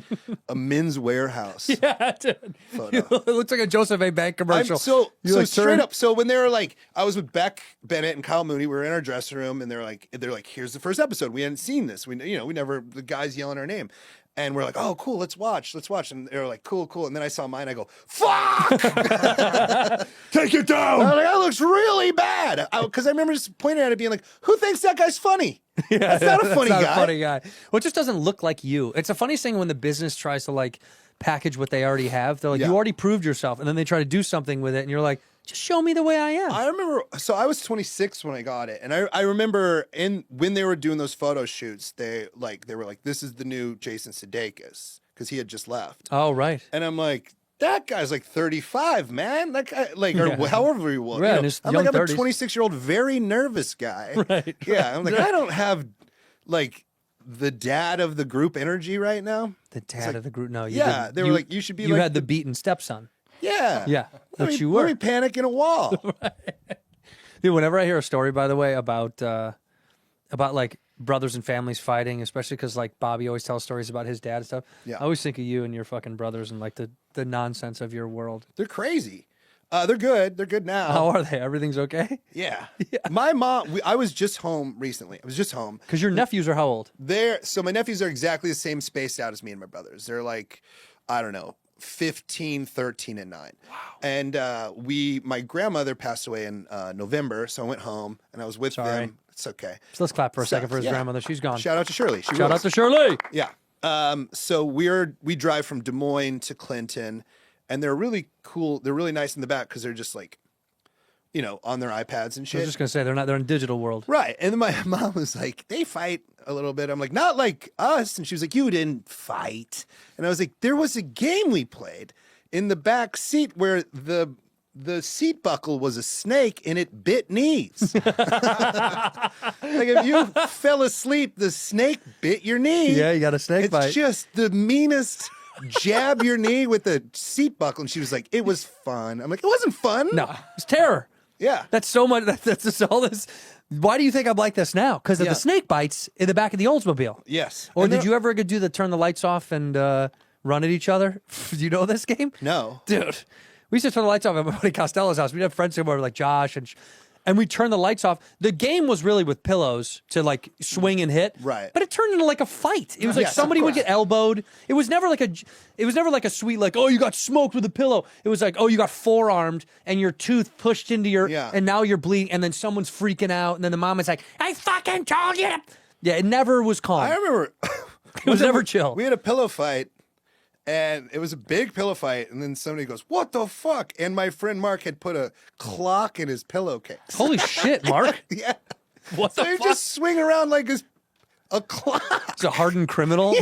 a Men's Warehouse. Yeah, dude. Photo. It looks like a Joseph A. Bank commercial. So like, straight up. So when they were like, I was with Beck Bennett and Kyle Mooney. We were in our dressing room, and they're like, here's the first episode. We hadn't seen this. We never. The guys yelling our name. And we're like, oh, cool, let's watch. And they're like, cool. And then I saw mine. I go, fuck! Take it down! I was like, that looks really bad. Because I remember just pointing at it being like, who thinks that guy's funny? That's not a funny guy. Well, it just doesn't look like you. It's a funny thing when the business tries to like package what they already have. They're like, you already proved yourself. And then they try to do something with it. And you're like, just show me the way I am. I remember, so I was 26 when I got it. And I remember when they were doing those photo shoots, they were like, this is the new Jason Sudeikis. Because he had just left. Oh, right. And I'm like, that guy's like 35, man. That guy, like, or however he was. Right, you know, I'm like, I'm a 26-year-old, very nervous guy. Right. Yeah. I'm like, I don't have like the dad of the group energy right now. The dad of the group. No, you yeah. didn't. They were like, you should be You like. had the beaten stepson. Yeah. Yeah. Let you were. Let me panic in a wall. Dude, whenever I hear a story, by the way, about like brothers and families fighting, especially because like Bobby always tells stories about his dad and stuff. Yeah. I always think of you and your fucking brothers and like the nonsense of your world. They're crazy. They're good. They're good now. How are they? Everything's okay? Yeah. My mom, I was just home recently. I was just home. Because your nephews are how old? So my nephews are exactly the same spaced out as me and my brothers. They're like, I don't know, 15, 13, and 9. Wow. And my grandmother passed away in November, so I went home and I was with them. It's okay. So let's clap for a second for his grandmother. She's gone. Shout out to Shirley. Shout out to Shirley. Yeah. So we drive from Des Moines to Clinton, and they're really cool. They're really nice in the back because they're just like, you know, on their iPads and shit. I was just gonna say they're in digital world. Right. And then my mom was like, they fight a little bit. I'm like, not like us. And she was like, you didn't fight. And I was like, there was a game we played in the back seat where the seat buckle was a snake and it bit knees. Like if you fell asleep, the snake bit your knee. Yeah, you got a snake bite. It's just the meanest jab your knee with the seat buckle. And she was like, it was fun. I'm like, it wasn't fun. No, it's terror. Yeah. That's so much. That's just all this. Why do you think I'm like this now? Because of the snake bites in the back of the Oldsmobile. Yes. Or did you ever do the turn the lights off and run at each other? Do you know this game? No. Dude. We used to turn the lights off at my buddy Costello's house. We'd have friends who were like Josh and we turned the lights off. The game was really with pillows to like swing and hit. Right. But it turned into like a fight. It was like Yes, somebody of would course. get elbowed. It was never like a sweet like, oh, you got smoked with a pillow. It was like, oh, you got forearmed and your tooth pushed into your and now you're bleeding and then someone's freaking out and then the mom is like, I fucking told you. Yeah, it never was calm. I remember it was never chill. We had a pillow fight. And it was a big pillow fight, and then somebody goes, what the fuck? And my friend Mark had put a clock in his pillowcase. Holy shit, Mark. Yeah. What the so fuck? just swing around like a clock. He's a hardened criminal.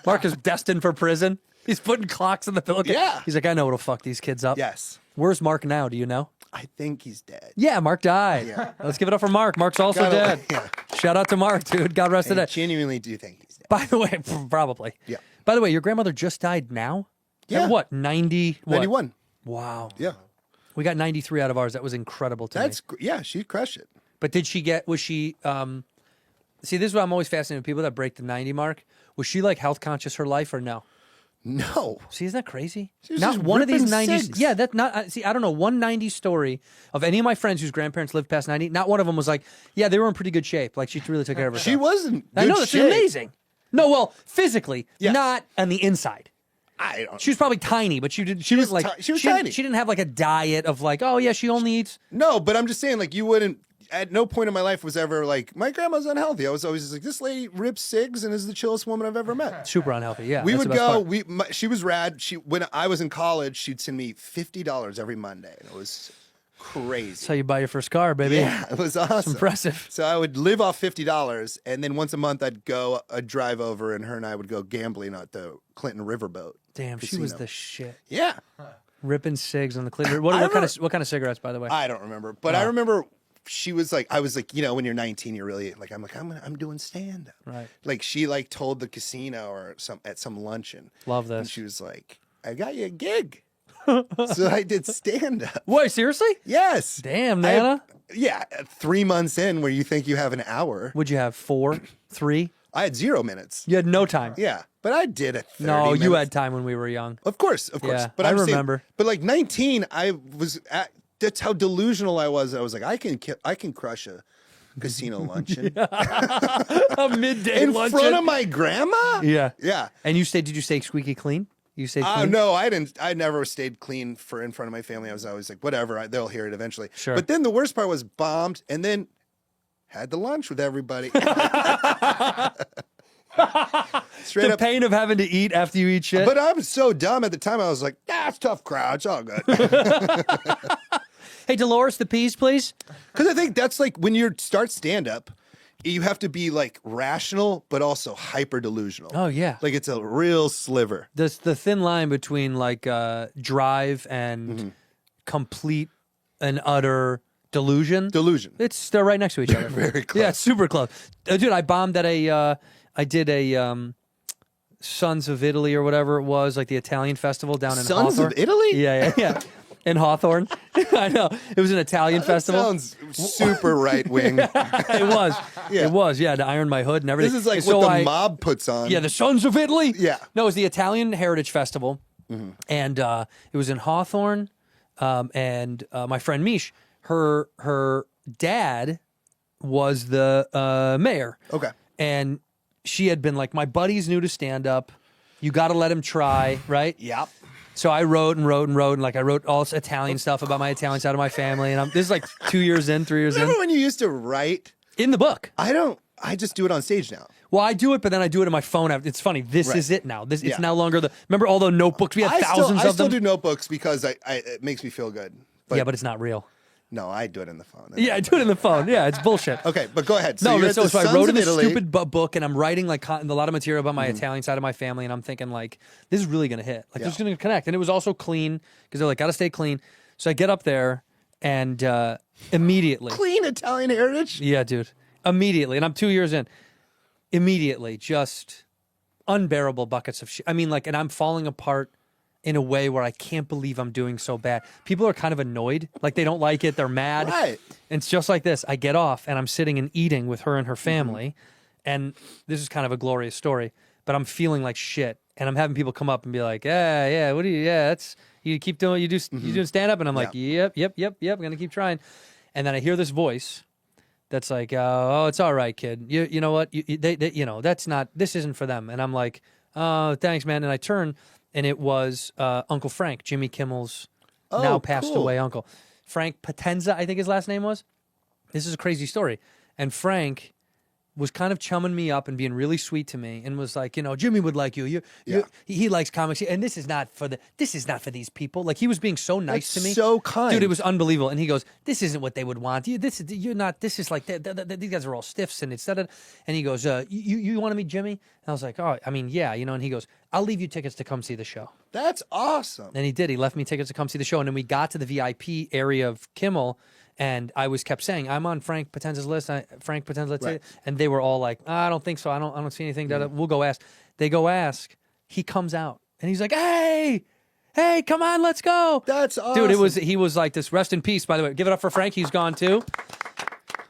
Mark is destined for prison. He's putting clocks in the pillowcase. Yeah. He's like, I know what'll fuck these kids up. Yes. Where's Mark now? Do you know? I think he's dead. Yeah, Mark died. Yeah. Let's give it up for Mark. Mark's also dead. Yeah. Shout out to Mark, dude. God rest his I dead. genuinely do think he's dead. By the way, probably. Yeah. By the way, your grandmother just died now? Yeah. At what, 90? What? 91. Wow. Yeah. We got 93 out of ours. That was incredible to me. Yeah, she crushed it. But did she was she, see, this is what I'm always fascinated with people that break the 90 mark. Was she like health conscious her life or no? No. See, isn't that crazy? She was Not just one of these ripping 90s. cigs. Yeah, that's not. See, I don't know one 90 story of any of my friends whose grandparents lived past 90. Not one of them was like, yeah, they were in pretty good shape. Like she really took care of herself. She wasn't. I know, that's amazing. No, well, physically, Yes. not on the inside. I don't. She was probably tiny, but she didn't was like. she was didn't- tiny. She didn't have like a diet of like, oh yeah, she only eats. No, but I'm just saying, like, you wouldn't. At no point in my life was ever like, my grandma's unhealthy. I was always just like, this lady rips cigs and is the chillest woman I've ever met. Super unhealthy. Yeah, We that's would the best go. part. She was rad. When I was in college, she'd send me $50 every Monday, and it was crazy. That's how you buy your first car, baby. Yeah, it was awesome. It's impressive. So I would live off $50, and then once a month I'd drive over, and her and I would go gambling at the Clinton Riverboat. Damn, casino. she was the shit. Yeah. Ripping cigs on the Clinton. What kind of cigarettes, by the way? I don't remember, but I remember she was like, I was like, you know, when you're 19, you're really like, I'm doing stand up. Right. Like she like told the casino or at some luncheon. Love this. And she was like, I got you a gig. So I did stand up. Wait, seriously? Yes. Damn, Nana. Yeah. 3 months in where you think you have an hour. Would you have 4, 3? I had 0 minutes. You had no time. Yeah. But I did it. No, you had time when we were young. Of course. Yeah, but I I'm saying- remember. but like 19, that's how delusional I was. I was like, I can crush a casino luncheon. A midday In luncheon. front of my grandma? Yeah. Yeah. And did you stay squeaky clean? You stayed clean? No, I didn't. I never stayed clean in front of my family. I was always like, whatever, they'll hear it eventually. Sure. But then the worst part was bombed and then had the lunch with everybody. Straight The up. pain of having to eat after you eat shit. But I was so dumb at the time. I was like, it's a tough crowd. It's all good. Hey, Dolores, the peas, please. Because I think that's like when you start stand up, you have to be like rational, but also hyper delusional. Oh, yeah. Like it's a real sliver. The thin line between like drive and complete and utter delusion. They're right next to each other. Very close. Yeah, it's super close. Dude, I bombed at I did a Sons of Italy or whatever it was, like the Italian festival down in Sons Hawthorne. of Italy? Yeah. In Hawthorne. I know. It was an Italian festival. Sounds super right wing. It was. Yeah, to iron my hood and everything. This is like So what the mob puts on. Yeah, the Sons of Italy. Yeah. No, it was the Italian Heritage Festival, and it was in Hawthorne. And my friend Mish, her dad was the mayor. Okay. And she had been like, my buddy's new to stand up. You got to let him try, right? Yep. So I wrote and like I wrote all this Italian stuff about my Italian side of my family. And this is like 2 years in, 3 years Remember in. when you used to write? In the book. I just do it on stage now. Well, I do it, but then I do it on my phone. It's funny. This is it now. It's no longer remember all the notebooks? We had thousands I of them. still do notebooks because it makes me feel good. But it's not real. No, I do it in the phone. Yeah, I do it in the phone. Yeah, it's bullshit. Okay, but go ahead. So I wrote in this Italy. stupid book, and I'm writing like a lot of material about my Italian side of my family, and I'm thinking like, this is really gonna hit. Like, this is gonna connect. And it was also clean because they're like, gotta stay clean. So I get up there, and immediately, Clean Italian heritage? yeah, dude, immediately, and I'm 2 years in, immediately, just unbearable buckets of shit. I mean, like, and I'm falling apart in a way where I can't believe I'm doing so bad. People are kind of annoyed. Like, they don't like it. They're mad. Right. And it's just like this. I get off, and I'm sitting and eating with her and her family. And this is kind of a glorious story, but I'm feeling like shit. And I'm having people come up and be like, yeah, what do you, that's, you keep doing, you doing stand up? And I'm like, yep, I'm going to keep trying. And then I hear this voice that's like, oh, it's all right, kid. You know what? This isn't for them. And I'm like, oh, thanks, man. And I turn, and it was Uncle Frank, Jimmy Kimmel's now passed away uncle. Frank Potenza, I think his last name was. This is a crazy story. And Frank was kind of chumming me up and being really sweet to me, and was like, Jimmy would like you. He likes comics, and this is not for these people. Like, he was being so nice to me, so kind, dude. It was unbelievable. And he goes, "This isn't what they would want. This is like these guys are all stiffs." And instead of, and he goes, "You want to meet Jimmy?" And I was like, "Oh, I mean, yeah, And he goes, "I'll leave you tickets to come see the show." That's awesome. And he did. He left me tickets to come see the show, and then we got to the VIP area of Kimmel. And I kept saying, I'm on Frank Potenza's list. Frank Potenza, right. And they were all like, I don't think so. I don't see anything. We'll go ask. They go ask. He comes out, and he's like, hey, come on, let's go. That's awesome. Dude, he was like this. Rest in peace, by the way. Give it up for Frank. He's gone too.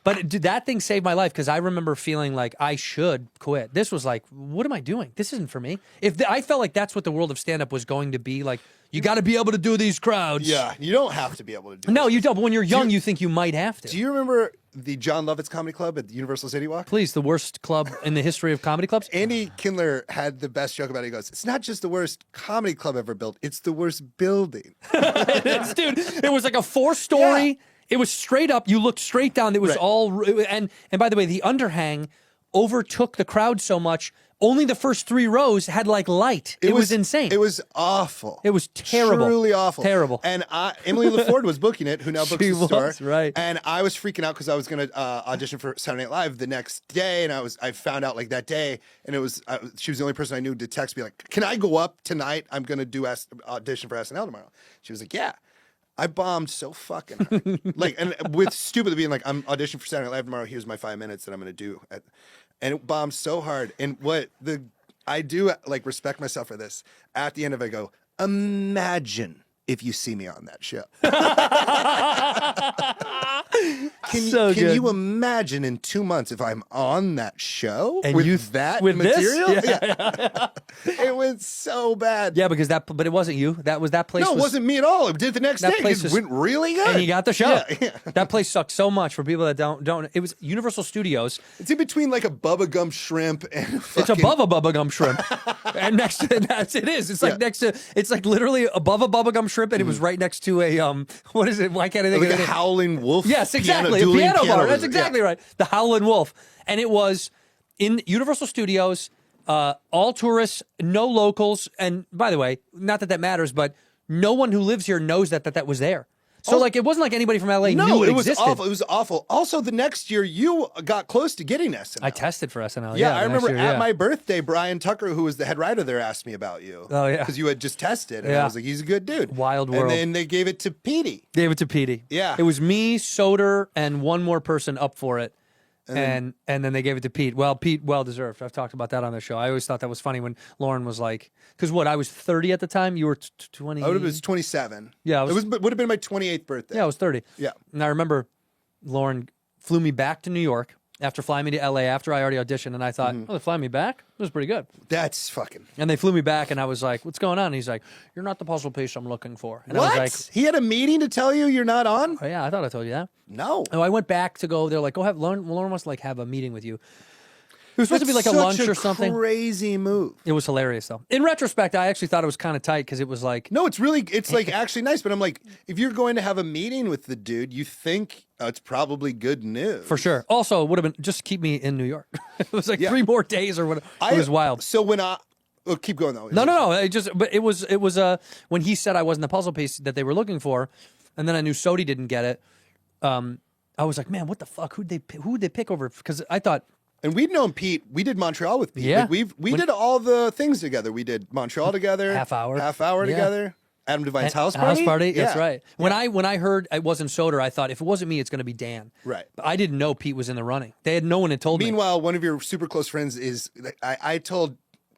But dude, that thing saved my life, because I remember feeling like I should quit. This was like, what am I doing? This isn't for me. I felt like that's what the world of stand-up was going to be. Like, you got to be able to do these crowds. Yeah, you don't have to be able to do No, you don't. But when you're young, you think you might have to. Do you remember the John Lovitz Comedy Club at the Universal City Walk? Please, the worst club in the history of comedy clubs? Andy Kindler had the best joke about it. He goes, it's not just the worst comedy club ever built, it's the worst building. Dude, it was like a 4-story. Yeah. It was straight up. You looked straight down. It was all, and by the way, the underhang overtook the crowd so much. only the first 3 rows had like light. It was insane. It was awful. It was terrible. Truly awful. Terrible. And Emily LaFord was booking it, who now books the store. Right. And I was freaking out because I was going to audition for Saturday Night Live the next day, and I found out like that day, and she was the only person I knew to text me like, "Can I go up tonight? I'm going to do audition for SNL tomorrow." She was like, "Yeah." I bombed so fucking hard. And with stupidly being like, "I'm auditioning for Saturday Night Live tomorrow. Here's my 5 minutes that I'm going to do." And it bombed so hard. And I do like respect myself for this. At the end of it, I go, "Imagine if you see me on that show." Can you imagine in 2 months if I'm on that show and with that with material? This? Yeah. It was so bad. Yeah, because but it wasn't you. That place. No, it wasn't me at all. It did the next day. It went really good. And you got the show. Yeah. That place sucked so much for people that don't. It was Universal Studios. It's in between like a Bubba Gum Shrimp and It's above a Bubba Gum Shrimp. And next to it is. It's like next to, it's like literally above a Bubba Gum Shrimp, and it was right next to a, what is it? Why can't I think like of it? a Howling Wolf. Yes, exactly. Dueling A piano bar. That's wizard. exactly right. The Howlin' Wolf. And it was in Universal Studios, all tourists, no locals. And by the way, not that matters, but no one who lives here knows that was there. So like, it wasn't like anybody from LA knew it existed. Was awful. It was awful. Also, the next year, you got close to getting SNL. I tested for SNL. Yeah, I remember at my birthday, Brian Tucker, who was the head writer there, asked me about you. Oh, yeah. Because you had just tested. And I was like, he's a good dude. Wild world. And then they gave it to Petey. Gave it to Petey. Yeah. It was me, Soder, and one more person up for it. And then they gave it to Pete. Well, Pete, well deserved. I've talked about that on the show. I always thought that was funny when Lauren was like, because I was 30 at the time. You were 20. I was 27. Yeah, it would have been my 28th birthday. Yeah, I was 30. Yeah, and I remember Lauren flew me back to New York after flying me to LA after I already auditioned, and I thought, oh, they fly me back? It was pretty good. That's fucking. And they flew me back, and I was like, what's going on? And he's like, you're not the puzzle piece I'm looking for. And what? I was like, he had a meeting to tell you you're not on? Oh, yeah, I thought I told you that. No. Oh, I went back to go. They're like, go have Lauren wants to like have a meeting with you. It was supposed to be like a lunch or something. Crazy move. It was hilarious though. In retrospect, I actually thought it was kind of tight because it was like, no, it's like actually nice. But I'm like, if you're going to have a meeting with the dude, you think it's probably good news for sure. Also, it would have been just keep me in New York. It was like 3 more days or whatever. It was wild. So when keep going though. No. It was when he said I wasn't the puzzle piece that they were looking for, and then I knew Sodi didn't get it. I was like, man, what the fuck? Who'd they pick over? Because I thought. And we'd known Pete. We did Montreal with Pete. Yeah. Like we did all the things together. We did Montreal together. Half hour together. Adam Devine's house party. Yeah. That's right. When I heard it wasn't Soder, I thought if it wasn't me, it's going to be Dan. Right. But I didn't know Pete was in the running. No one had told me. Meanwhile, one of your super close friends is. I told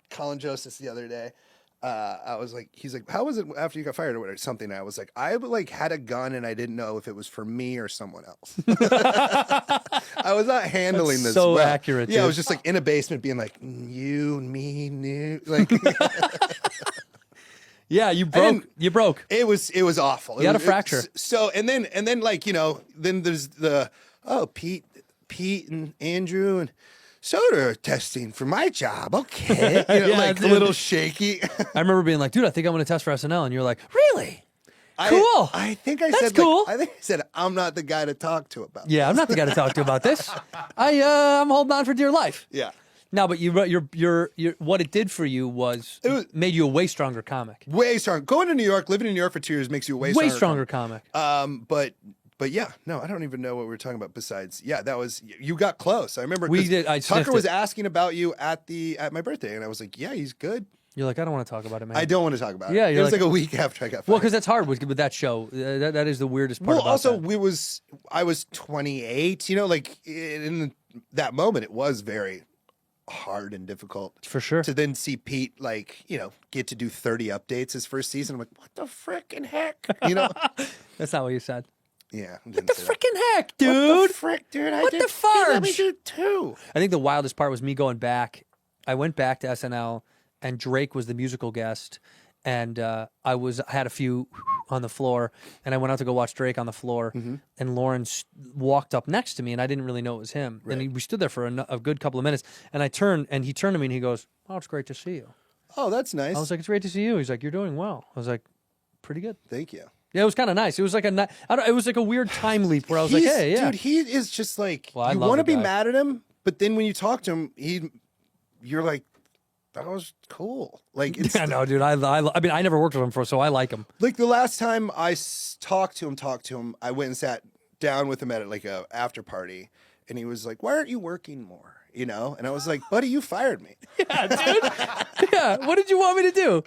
Colin Josephs the other day. I was like, he's like, how was it after you got fired or whatever? Something. I was like, I like had a gun and I didn't know if it was for me or someone else. I was not handling this so well. accurate. Yeah, dude. I was just like in a basement being like, you, me, new. Like, yeah, you broke. It was awful. You had a fracture. So and then like then there's the Pete and Andrew and Soder testing for my job. Okay. Like a little shaky. I remember being like, dude, I think I'm going to test for SNL. And you're like, really? Cool. I think I That's said, cool. I think I said, I'm not the guy to talk to about Yeah, I'm not the guy to talk to about this. I'm holding on for dear life. Yeah. No, but you're what it did for you was made you a way stronger comic. Way stronger. Going to New York, living in New York for 2 years makes you a way stronger comic. But yeah, no, I don't even know what we were talking about besides, that was, you got close. I remember Tucker was asking about you at my birthday, and I was like, yeah, he's good. You're like, I don't want to talk about it, man. I don't want to talk about it. Yeah, it was like a week after I got fired. Well, because that's hard with that show. That is the weirdest part about also, that. I was 28, like in that moment, it was very hard and difficult. For sure. To then see Pete, like, get to do 30 updates his first season. I'm like, what the frickin' heck? That's not what you said. Yeah. What the frickin' heck, dude? What the frick, dude? What the fudge? Let me do 2. I think the wildest part was me going back. I went back to SNL, and Drake was the musical guest, and I had a few on the floor, and I went out to go watch Drake on the floor, and Lawrence walked up next to me, and I didn't really know it was him. Right. And we stood there for a good couple of minutes, and he turned to me, and he goes, "Oh, it's great to see you." Oh, that's nice. I was like, "It's great to see you." He's like, "You're doing well." I was like, "Pretty good." Thank you. Yeah, it was kind of nice. It was like it was like a weird time leap where I was like, "Hey, yeah, dude, he is just like well, you want to be mad at him, but then when you talk to him, you're like, cool. Like, it's Yeah, no, dude. I mean, I never worked with him before, so I like him. like the last time I talked to him, I went and sat down with him at like a after party, and he was like, "Why aren't you working more?" You know, and I was like, "Buddy, you fired me." Yeah, dude. Yeah, what did you want me to do?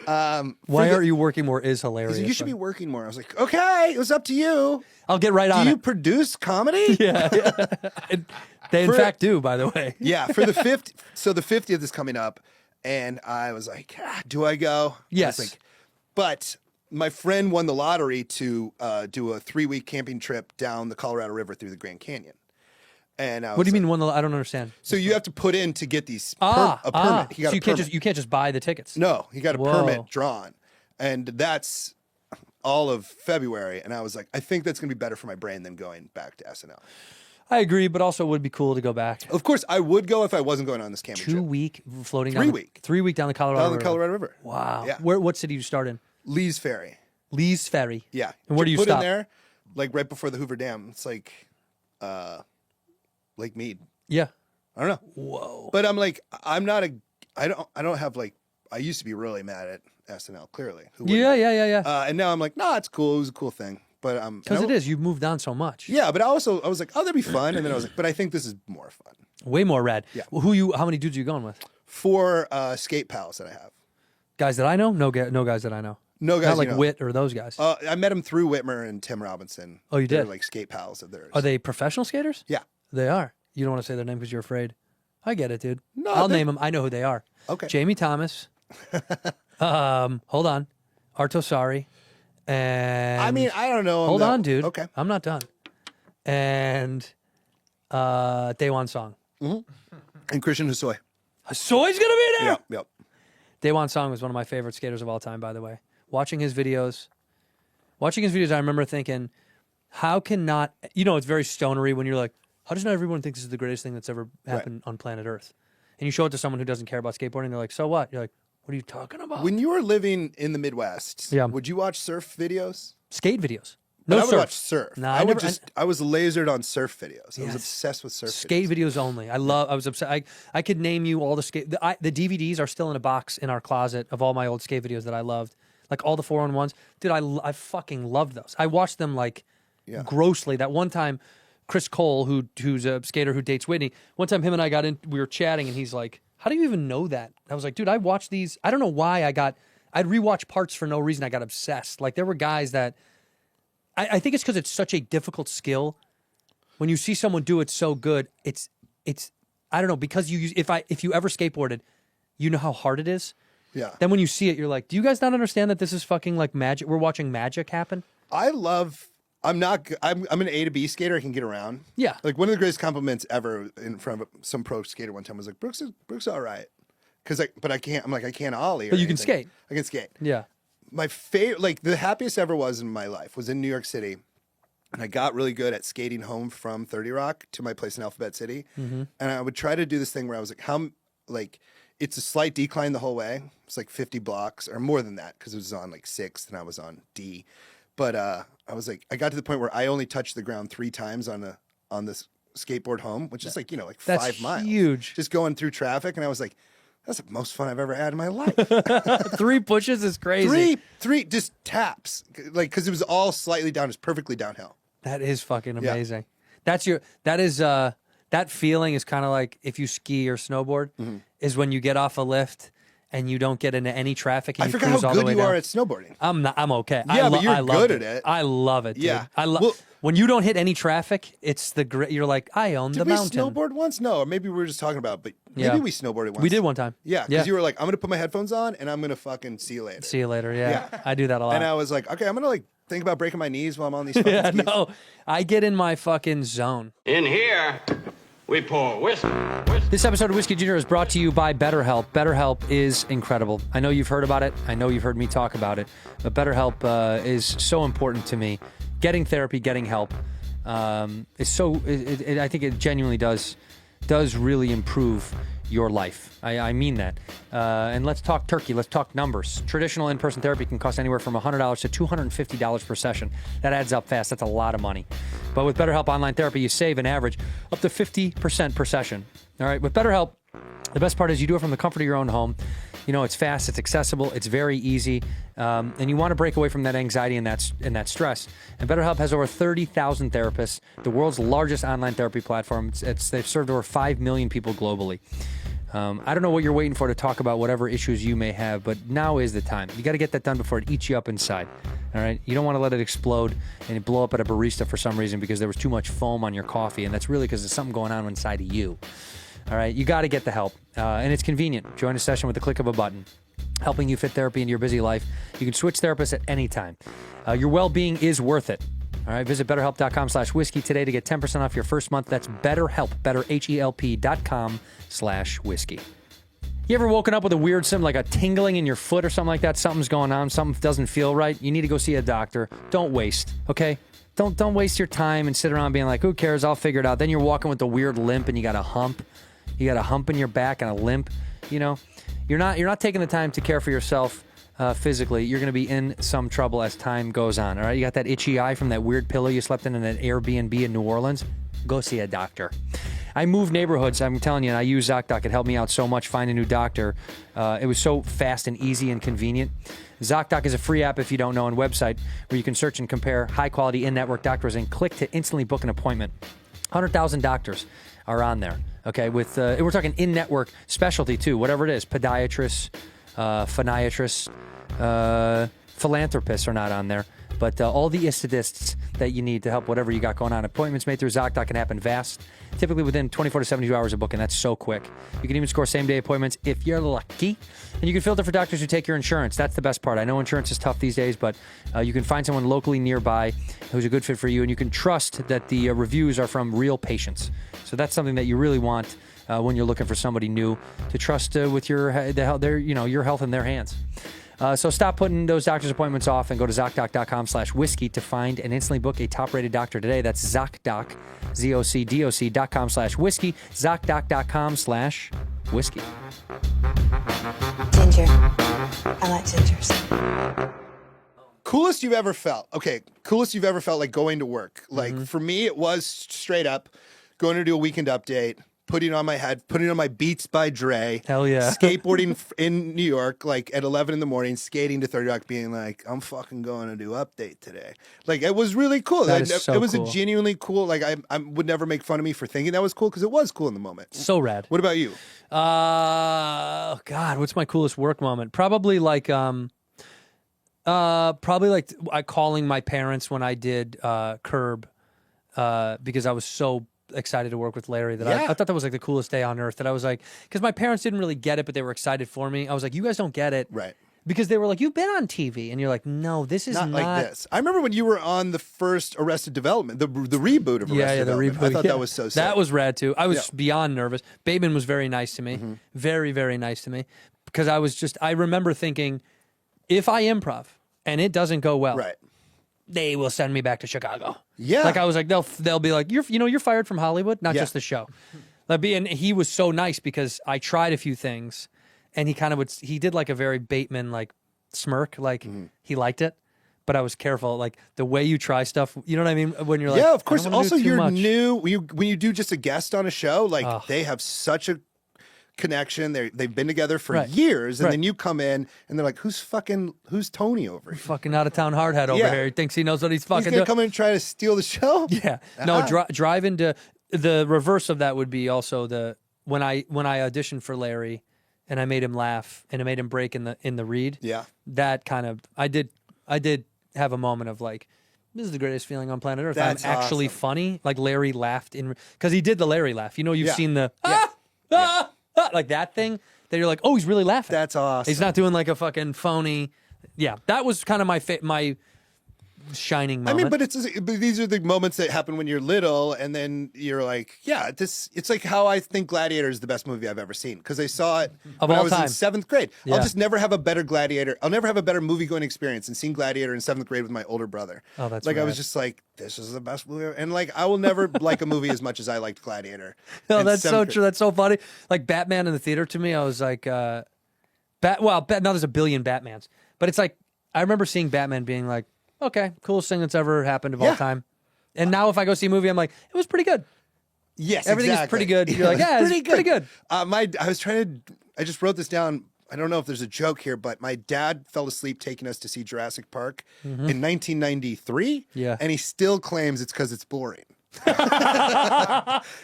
Why aren't you working more is hilarious. You should be working more. I was like, "Okay, it was up to you." I'll get right on Do you it. produce comedy? Yeah. They in fact do, by the way. Yeah, for the 50th. So the 50th is coming up, and I was like, "Do I go?" Yes. I was like, but my friend won the lottery to do a 3-week camping trip down the Colorado River through the Grand Canyon. And What do you mean one? I don't understand. So you have to put in to get these a permit. He got so a permit. you can't just buy the tickets. No, he got a Whoa. permit drawn, and that's all of February. And I was like, I think that's gonna be better for my brain than going back to SNL. I agree, but also it would be cool to go back. Of course, I would go if I wasn't going on this camping trip. 2-week floating 3 down week. 3 week down the Colorado Down the River. Colorado River. Wow. Yeah. What city do you start in? Lee's Ferry. Lee's Ferry. Yeah. And where do you put stop? in there, like right before the Hoover Dam. It's like Lake Mead. Yeah. I don't know. Whoa. But I'm like, I don't have like, I used to be really mad at SNL, clearly. Who wouldn't? Yeah. And now I'm like, nah, it's cool. It was a cool thing. But Because it is. You've moved on so much. Yeah, but I was like, oh, that'd be fun. And then I was like, but I think this is more fun. Way more rad. Yeah. How many dudes are you going with? 4 skate pals that I have. Guys that I know? No guys that I know. No guys Not like you know. Whit or those guys. I met them through Whitmer and Tim Robinson. Oh, you They're did? like skate pals of theirs. Are they professional skaters? Yeah. They are. You don't want to say their name because you're afraid. I get it, dude. No, I'll name them. I know who they are. Okay. Jamie Thomas. Hold on. Artosari. And I mean, I don't know. hold on, dude. Okay. I'm not done. And Daewon Song. And Christian Hosoi. Soy's gonna be there. Yep. Daewon Song was one of my favorite skaters of all time, by the way. Watching his videos, I remember thinking, how can not, it's very stonery when you're like, how does not everyone think this is the greatest thing that's ever happened on planet Earth? And you show it to someone who doesn't care about skateboarding, they're like, so what? You're like, what are you talking about? When you were living in the Midwest, Yeah. would you watch surf videos? Skate videos. But No I would surf. watch surf. Nah, I never- was lasered on surf videos. I was Yes. obsessed with surf Skate videos. videos only. I was upset. I could name you all the skate. The DVDs are still in a box in our closet of all my old skate videos that I loved, like all the 4-on-1s. Dude, I fucking loved those. I watched them like grossly. That one time, Chris Cole, who's a skater who dates Whitney, one time him and I got in. We were chatting, and he's like, "How do you even know that?" I was like, "Dude, I watched these. I don't know why I'd rewatch parts for no reason. I got obsessed. Like there were guys that." I think it's because it's such a difficult skill. When you see someone do it so good, it's I don't know, because if you ever skateboarded, you know how hard it is. Yeah. Then when you see it, you're like, do you guys not understand that this is fucking like magic? We're watching magic happen. I'm an A to B skater. I can get around. Yeah. Like one of the greatest compliments ever in front of some pro skater one time was like, Brooks is all right. But I can't. I'm like, I can't ollie. But you can skate. I can skate. Yeah. My favorite, like the happiest I ever was in my life was in New York City. And I got really good at skating home from 30 Rock to my place in Alphabet City. And I would try to do this thing where I was like, it's a slight decline the whole way. It's like 50 blocks or more than that because it was on like 6th and I was on D. But I was like, I got to the point where I only touched the ground 3 times on this skateboard home, which is like, like That's 5 miles. huge. Just going through traffic. And I was like, that's the most fun I've ever had in my life. 3 pushes is crazy. Three just taps. Like, because it was all slightly down, just perfectly downhill. That is fucking amazing. That feeling is kind of like if you ski or snowboard, is when you get off a lift and you don't get into any traffic and I you forgot cruise how all the good way you down. are at snowboarding. I'm okay. Yeah, but you're I loved good at it. I love it, dude. Yeah. I love Well, when you don't hit any traffic, it's the great. You're like, I own the Did we mountain. snowboard once? No, or maybe we were just talking about it, but Yeah. maybe we snowboarded once. We did one time. Yeah, because you were like, I'm going to put my headphones on and I'm going to fucking see you later. See you later. Yeah. Yeah. I do that a lot. And I was like, okay, I'm going to like think about breaking my knees while I'm on these fucking Yeah, skis. no, I get in my fucking zone. In here, we pour whiskey. This episode of Whiskey Junior is brought to you by BetterHelp. BetterHelp is incredible. I know you've heard about it. I know you've heard me talk about it. But BetterHelp is so important to me. Getting therapy, getting help is so. I think it genuinely does really improve your life. I mean that. And let's talk turkey. Let's talk numbers. Traditional in-person therapy can cost anywhere from $100 to $250 per session. That adds up fast. That's a lot of money. But with BetterHelp Online Therapy, you save an average up to 50% per session. All right. With BetterHelp, the best part is you do it from the comfort of your own home. You know, it's fast, it's accessible, it's very easy, and you want to break away from that anxiety and that stress. And BetterHelp has over 30,000 therapists, the world's largest online therapy platform. They've served over 5 million people globally. I don't know what you're waiting for to talk about whatever issues you may have, but now is the time. You got to get that done before it eats you up inside. All right? You don't want to let it explode and it blow up at a barista for some reason because there was too much foam on your coffee, and that's really because there's something going on inside of you. All right? You got to get the help, and it's convenient. Join a session with the click of a button, helping you fit therapy into your busy life. You can switch therapists at any time. Your well-being is worth it. All right, visit BetterHelp.com/whiskey today to get 10% off your first month. That's BetterHelp, BetterHelp.com/whiskey. You ever woken up with a weird symptom, like a tingling in your foot or something like that? Something's going on. Something doesn't feel right. You need to go see a doctor. Don't waste, okay? Don't waste your time and sit around being like, who cares? I'll figure it out. Then you're walking with a weird limp and you got a hump. You got a hump in your back and a limp. You know, you're not taking the time to care for yourself. Physically, you're going to be in some trouble as time goes on, all right? You got that itchy eye from that weird pillow you slept in an Airbnb in New Orleans? Go see a doctor. I moved neighborhoods, I'm telling you, and I use ZocDoc. It helped me out so much finding a new doctor. It was so fast and easy and convenient. ZocDoc is a free app, if you don't know, and website where you can search and compare high-quality in-network doctors and click to instantly book an appointment. 100,000 doctors are on there, okay? With we're talking in-network specialty, too, whatever it is, podiatrists, phoniatrists, philanthropists are not on there, but all the aesthetists that you need to help whatever you got going on. Appointments made through ZocDoc can happen fast, typically within 24 to 72 hours of booking. That's so quick. You can even score same-day appointments if you're lucky, and you can filter for doctors who take your insurance. That's the best part. I know insurance is tough these days, but you can find someone locally nearby who's a good fit for you, and you can trust that the reviews are from real patients. So that's something that you really want when you're looking for somebody new to trust with your health in their hands. So stop putting those doctor's appointments off and go to ZocDoc.com/whiskey to find and instantly book a top-rated doctor today. That's ZocDoc, ZocDoc.com/whiskey, ZocDoc.com/whiskey. Ginger. I like gingers. Coolest you've ever felt. Okay, coolest you've ever felt like going to work. Like for me, it was straight up going to do a weekend update, putting on my Beats by Dre. Hell yeah. Skateboarding in New York, like at 11 in the morning, skating to 30 Rock, being like, I'm fucking going to do update today. Like, it was really cool. That is so it was cool. a genuinely cool, like, I would never make fun of me for thinking that was cool because it was cool in the moment. So rad. What about you? God, what's my coolest work moment? Probably like calling my parents when I did Curb because I was so excited to work with Larry that I thought that was like the coolest day on earth. That I was like, because my parents didn't really get it, but they were excited for me. I was like, you guys don't get it. Right. Because they were like, you've been on TV. And you're like, no, this is not like this. I remember when you were on the first Arrested Development, the reboot of Arrested Development. The reboot. I thought that was so sick. That was rad too. I was beyond nervous. Bateman was very nice to me. Very, very nice to me. Because I remember thinking, if I improv and it doesn't go well, right, they will send me back to Chicago. Yeah. Like I was like, they'll be like, you're fired from Hollywood, not just the show. And he was so nice because I tried a few things and he did like a very Bateman like smirk, like he liked it. But I was careful, like the way you try stuff, you know what I mean? When you're like, yeah, of course. I don't wanna Also, do too you're much. new. When you do just a guest on a show, like they have such a connection. They've been together for years, and then you come in and they're like, who's Tony over here? Fucking out of town hardhead over here. He thinks he knows what he's fucking He's gonna come in and try to steal the show? Yeah. No, drive into the reverse of that would be also when I auditioned for Larry and I made him laugh and I made him break in the read. Yeah. That kind of I did have a moment of like, this is the greatest feeling on planet Earth. That's I'm actually awesome. funny. Like Larry laughed because he did the Larry laugh. You know, you've seen the like that thing that you're like, oh, he's really laughing. That's awesome. He's not doing like a fucking phony. Yeah, that was kind of my shining moment. I mean, but these are the moments that happen when you're little, and then you're like, yeah, it's like how I think Gladiator is the best movie I've ever seen because I saw it when I was in 7th grade. Yeah. I'll just never have a better Gladiator. I'll never have a better movie going experience than seeing Gladiator in 7th grade with my older brother. Oh, that's like rad. I was just like, this is the best movie ever. And like I will never like a movie as much as I liked Gladiator. No, that's so true. That's so funny. Like Batman in the theater to me, I was like, now there's a billion Batmans, but it's like I remember seeing Batman being like, okay, coolest thing that's ever happened of all time. And now if I go see a movie, I'm like, it was pretty good. Yes, everything is pretty good. You're like, yeah, it's pretty good. I just wrote this down. I don't know if there's a joke here, but my dad fell asleep taking us to see Jurassic Park in 1993. Yeah. And he still claims it's because it's boring.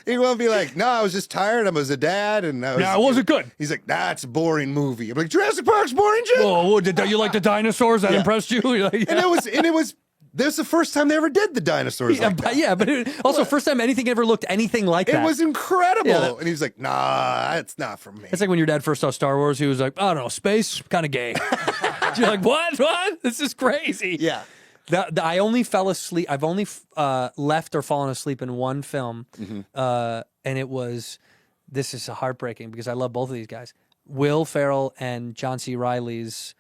He won't be like, no, I was just tired. I was a dad. And it wasn't good. He's like, nah, it's a boring movie. I'm like, Jurassic Park's boring, Jim? Oh, did you like the dinosaurs? That impressed you? You're like, And it was, this is the first time they ever did the dinosaurs like that. But also first time anything ever looked anything like that. It was incredible. Yeah, and he's like, nah, it's not for me. It's like when your dad first saw Star Wars, he was like, I don't know, space, kind of gay. You're like, what? This is crazy. Yeah. I only fell asleep. I've only left or fallen asleep in one film. And it was, this is heartbreaking because I love both of these guys. Will Ferrell and John C. Reilly's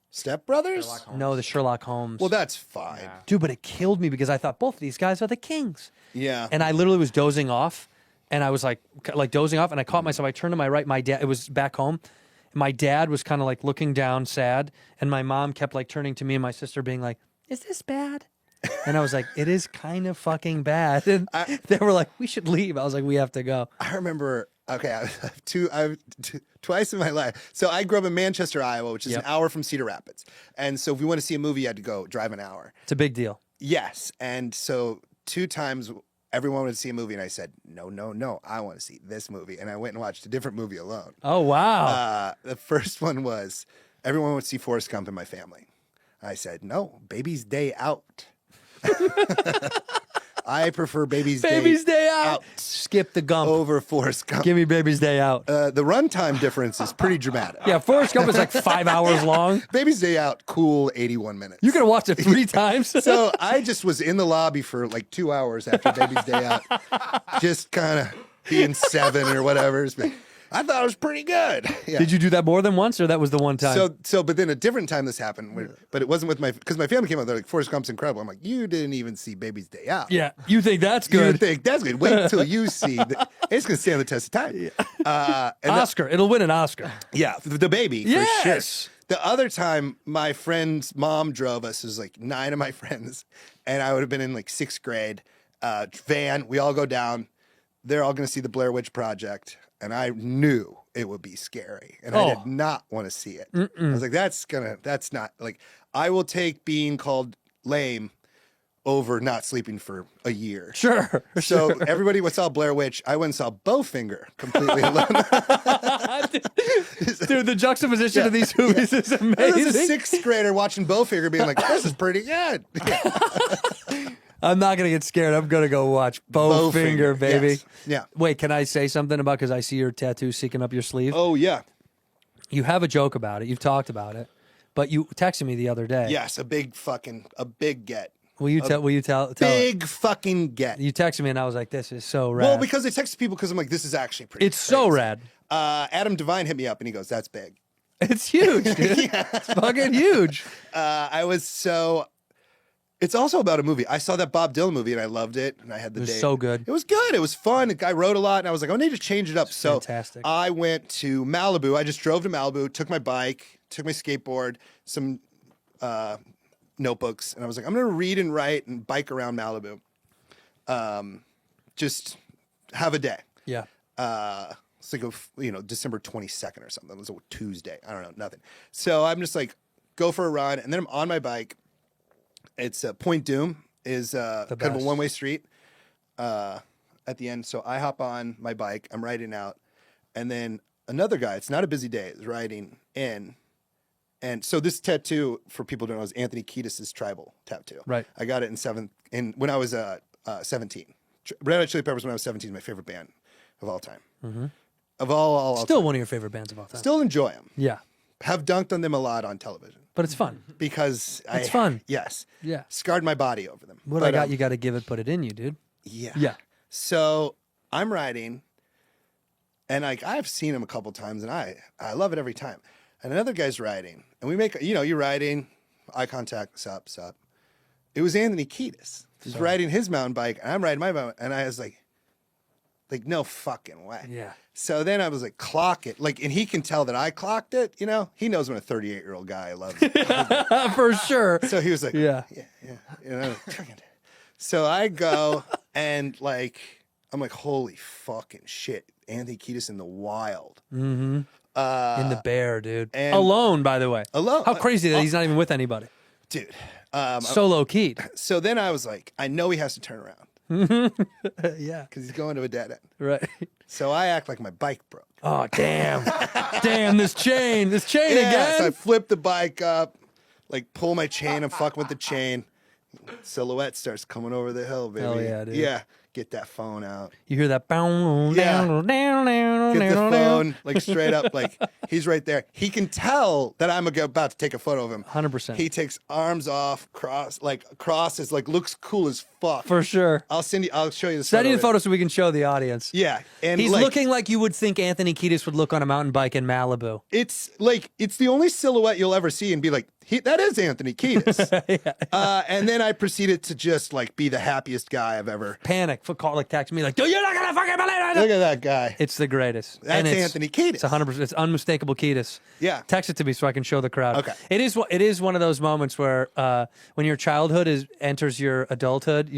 Step Brothers? No, the Sherlock Holmes. Well, that's fine. Yeah. Dude, but it killed me because I thought both of these guys are the kings. Yeah. And I literally was dozing off, and I was like dozing off, and I caught myself. I turned to my right. My dad, it was back home. My dad was kind of like looking down, sad, and my mom kept like turning to me and my sister, being like, "Is this bad?" And I was like, "It is kind of fucking bad." And they were like, "We should leave." I was like, "We have to go." I remember. Okay, I've twice in my life. So I grew up in Manchester, Iowa, which is an hour from Cedar Rapids. And so if we want to see a movie, you had to go drive an hour. It's a big deal. Yes. And so 2 times everyone wanted to see a movie, and I said, no, I want to see this movie. And I went and watched a different movie alone. Oh, wow. The first one was everyone would see Forrest Gump in my family. I said, no, Baby's Day Out. I prefer Baby's Day Out. Skip the Gump. Over Forrest Gump. Give me Baby's Day Out. The runtime difference is pretty dramatic. Yeah, Forrest Gump is like 5 hours long. Baby's Day Out, cool, 81 minutes. You could have watched it 3 times. So I just was in the lobby for like 2 hours after Baby's Day Out, just kind of being 7 or whatever. I thought it was pretty good. Yeah. Did you do that more than once, or that was the one time? But then a different time this happened, but it wasn't with because my family came out. They're like, Forrest Gump's incredible. I'm like, you didn't even see Baby's Day Out. Yeah, you think that's good? You think that's good? Wait until you see. It's going to stand the test of time. And Oscar. It'll win an Oscar. Yeah, the baby. Yes. For sure. The other time, my friend's mom drove us. It was like 9 of my friends, and I would have been in like 6th grade. Van. We all go down. They're all going to see the Blair Witch Project, and I knew it would be scary, and I did not want to see it. I was like, that's not like, I will take being called lame over not sleeping for a year. Sure. So everybody saw Blair Witch. I went and saw Bowfinger completely alone. Dude, the juxtaposition of these movies is amazing. I was a 6th grader watching Bowfinger being like, this is pretty good. I'm not going to get scared. I'm going to go watch Bowfinger, baby. Yes. Yeah. Wait, can I say something about, because I see your tattoo seeking up your sleeve? Oh, yeah. You have a joke about it. You've talked about it. But you texted me the other day. Yes, a big get. Will you tell Big fucking get. You texted me and I was like, this is so rad. Well, because I texted people because I'm like, this is actually pretty It's crazy. so rad. Adam Devine hit me up and he goes, that's big. It's huge, dude. It's fucking huge. It's also about a movie. I saw that Bob Dylan movie and I loved it. And I had the It was day. so good. It was good. It was fun. The guy wrote a lot and I was like, I need to change it up. So fantastic. I went to Malibu. I just drove to Malibu, took my bike, took my skateboard, some notebooks. And I was like, I'm going to read and write and bike around Malibu. Just have a day. Yeah. It's like, December 22nd or something. It was a Tuesday. I don't know, nothing. So I'm just like, go for a run. And then I'm on my bike. It's Point Doom is kind of a one-way street at the end. So I hop on my bike. I'm riding out. And then another guy, it's not a busy day, is riding in. And so this tattoo, for people who don't know, is Anthony Kiedis' tribal tattoo. Right. I got it when I was 17. Red Hot Chili Peppers when I was 17 is my favorite band of all time. Mm-hmm. Of all Still time. one of your favorite bands of all time. Still enjoy them. Yeah. Have dunked on them a lot on television. But it's fun. Because it's fun. Yes. Yeah. Scarred my body over them. What I got, you got to give it, put it in you, dude. Yeah. Yeah. So I'm riding, and I've seen him a couple times, and I love it every time. And another guy's riding, and we make, you're riding, eye contact, sup. It was Anthony Kiedis. He's riding his mountain bike, and I'm riding my mountain, and I was like, no fucking way. Yeah. So then I was like, clock it. And he can tell that I clocked it, He knows when a 38-year-old guy loves it. For sure. So he was like, yeah. So I go and I'm like, holy fucking shit. Anthony Kiedis in the wild. Mm-hmm. In the bear, dude. and- Alone, by the way. Alone. How crazy that he's not even with anybody. Dude. So low keyed. So then I was like, I know he has to turn around Yeah. because he's going to a dead end. Right. So I act like my bike broke. Oh, damn. Damn, this chain Yeah, again. so I flip the bike up, like pull my chain. I'm fucking with the chain. Silhouette starts coming over the hill, baby. Hell yeah, dude. Yeah. Get that phone out. You hear that? Yeah. Get the phone, like straight up, like he's right there. He can tell that I'm about to take a photo of him. 100%. He takes arms off, crosses, like looks cool as fuck. For sure. I'll show you the Send photo. you the photo so we can show the audience. Yeah. And He's like, looking like you would think Anthony Kiedis would look on a mountain bike in Malibu. it's the only silhouette you'll ever see and be like, that is Anthony Kiedis. And then I proceeded to just like be the happiest guy I've ever. Panic. Call, like text me like, dude, you're not gonna fucking believe it. Look at that guy. It's the greatest. That's And Anthony Kiedis. It's 100%. It's unmistakable Kiedis. Yeah. Text it to me so I can show the crowd. Okay. It is one of those moments where when your childhood enters your adulthood,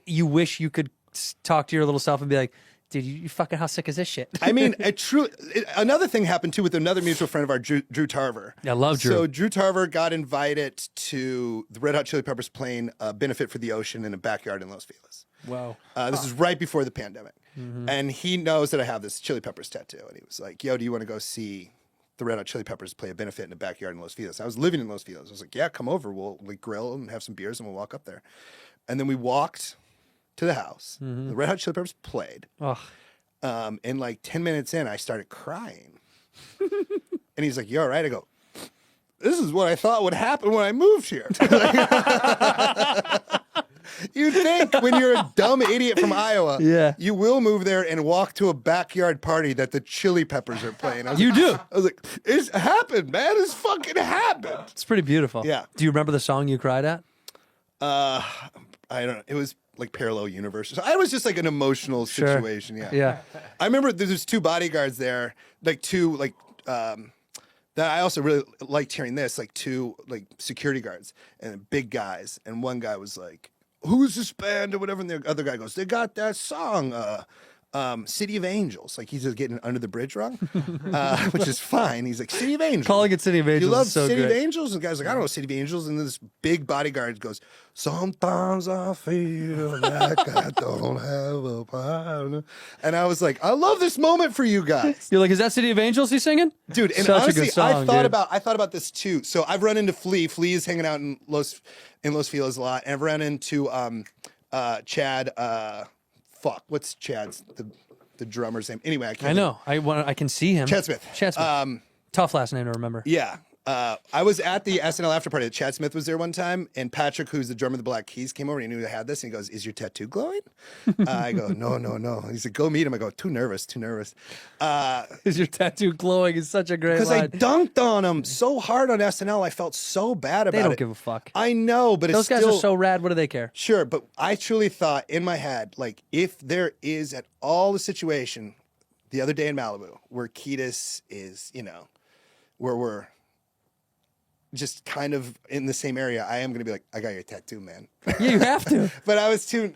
you wish you could talk to your little self and be like, dude, you fucking, how sick is this shit? I mean, another thing happened too with another mutual friend of ours, Drew Tarver. Yeah, I love Drew. So Drew Tarver got invited to the Red Hot Chili Peppers playing a benefit for the ocean in a backyard in Los Feliz. Wow. This is right before the pandemic. And he knows that I have this Chili Peppers tattoo. And he was like, yo, do you want to go see the Red Hot Chili Peppers play a benefit in a backyard in Los Feliz? I was living in Los Feliz. I was like, yeah, come over. We'll like grill and have some beers and we'll walk up there. And then we walked to the house. The Red Hot Chili Peppers played. Oh. And like 10 minutes in, I started crying. And he's like, you all right? I go, this is what I thought would happen when I moved here. You think when you're a dumb idiot from Iowa, Yeah. you will move there and walk to a backyard party that the Chili Peppers are playing. You do. I was like, it's happened, man. It's fucking happened. It's pretty beautiful. Yeah. Do you remember the song you cried at? I don't know. It was like parallel universes. I was just like an emotional Sure. situation. Yeah. Yeah. I remember there's two bodyguards there, that I also really liked hearing this, like two like security guards and big guys. And one guy was like, who's this band or whatever? And the other guy goes, they got that song, City of Angels. Like he's just getting Under the Bridge wrong, which is fine. He's like, City of Angels. Calling it City of Angels. You love is so City great. of Angels? And the guy's like, I don't know City of Angels. And then this big bodyguard goes, sometimes I feel like I don't have a partner. And I was like, I love this moment for you guys. You're like, is that City of Angels he's singing? Dude, and Such honestly, a good song, I dude. thought about this too. So I've run into Flea. Flea is hanging out in Los Feliz a lot. And I've run into Chad, what's Chad's, the drummer's name? Anyway, I can't I know. I can see him. Chad Smith. Chad Smith. Tough last name to remember. Yeah. I was at the SNL after party. Chad Smith was there one time, and Patrick, who's the drummer of the Black Keys, came over and he knew I had this, and he goes, is your tattoo glowing? I go, no. He said, go meet him. I go, too nervous. Is your tattoo glowing? Is such a great Because line. I dunked on him so hard on SNL, I felt so bad about it. They don't give a fuck. I know, but Those it's guys still, are so rad. What do they care? Sure, but I truly thought in my head, like, if there is at all the situation the other day in Malibu where Kiedis is, where we're just kind of in the same area, I am going to be like, I got your tattoo, man. Yeah, you have to. But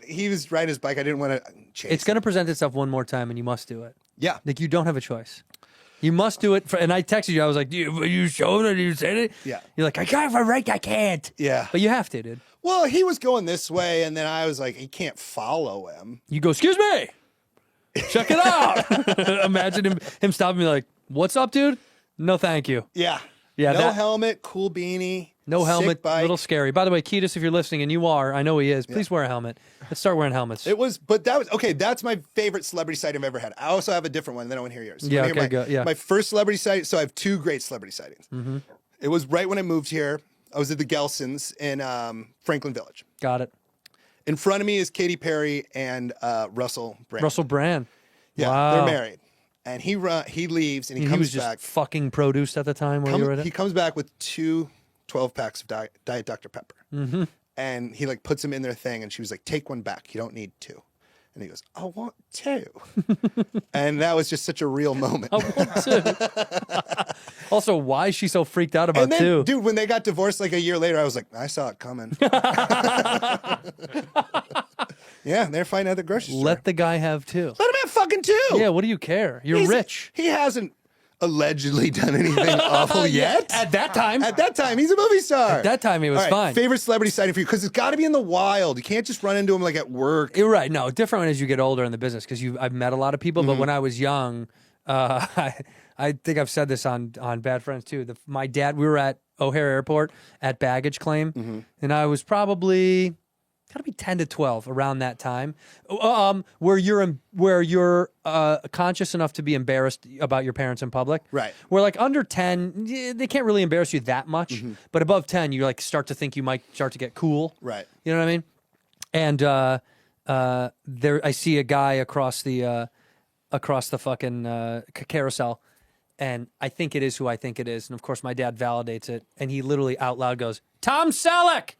he was riding his bike. I didn't want to chase It's going to present itself one more time, and you must do it. Yeah. Like, you don't have a choice. You must do it. And I texted you. I was like, you showed it? You said it? Yeah. You're like, I can't. I can't. Yeah. But you have to, dude. Well, he was going this way, and then I was like, he can't follow him. You go, excuse me. Check it out. Imagine him stopping me like, what's up, dude? No, thank you. Yeah. Yeah, No that- helmet, cool beanie. No sick helmet, bike. little scary. By the way, Kiedis, if you're listening, and you are, I know he is, please wear a helmet. Let's start wearing helmets. That's my favorite celebrity sighting I've ever had. I also have a different one, then I want to hear yours. Yeah, You wanna hear okay, go, yeah. My first celebrity sighting, so I have two great celebrity sightings. Mm-hmm. It was right when I moved here. I was at the Gelsons in Franklin Village. Got it. In front of me is Katy Perry and Russell Brand. Russell Brand. Yeah, Wow. they're married. And he leaves and he He comes was just back. fucking produced at the time where you were at He it? comes back with two 12-packs of Diet Dr. Pepper. Mm-hmm. And he like puts them in their thing, and she was like, take one back. You don't need two. And he goes, I want two. And that was just such a real moment. I want to. Also, why is she so freaked out about And then, two? dude, when they got divorced like a year later, I was like, I saw it coming. Yeah, they're fighting at the grocery store. Let the guy have two. Let him have fucking two. Yeah, what do you care? You're rich. He hasn't. allegedly done anything awful yet. At that time. At that time, he's a movie star. At that time, he was All right, fine. Favorite celebrity sighting for you? Because it's got to be in the wild. You can't just run into him like at work. You're right. No, different as you get older in the business because I've met a lot of people. But when I was young, I think I've said this on Bad Friends too. My dad, we were at O'Hare Airport at baggage claim, and I was probably gotta be 10 to 12 around that time, where you're conscious enough to be embarrassed about your parents in public. Right. Where like under 10, they can't really embarrass you that much, but above 10, you like start to think you might start to get cool. Right. You know what I mean? And there, I see a guy across the fucking carousel, and I think it is who I think it is. And of course, my dad validates it, and he literally out loud goes, "Tom Selleck,"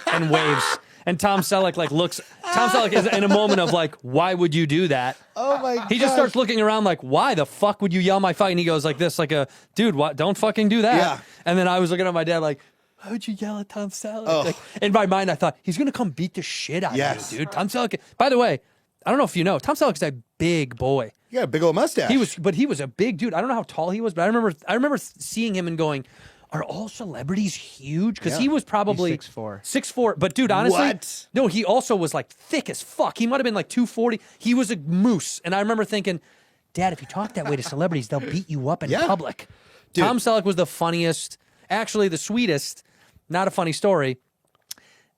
and waves. And Tom Selleck like looks. Tom Selleck is in a moment of like, "Why would you do that?" Oh my god. He just starts looking around like, "Why the fuck would you yell my fight?" And he goes like this, like a dude, what? Don't fucking do that. Yeah. And then I was looking at my dad like, why would you yell at Tom Selleck? Oh. Like, in my mind, I thought, he's going to come beat the shit out Yes. of you, dude. Tom Selleck. By the way, I don't know if you know, Tom Selleck's a big boy. You got a big old mustache. He was a big dude. I don't know how tall he was, but I remember seeing him and going, are all celebrities huge? Because he was probably 6'4". 6'4". But dude, honestly, What? no, he also was like thick as fuck. He might have been like 240. He was a moose. And I remember thinking, Dad, if you talk that way to celebrities, they'll beat you up in public. Dude. Tom Selleck was the funniest, actually the sweetest. Not a funny story.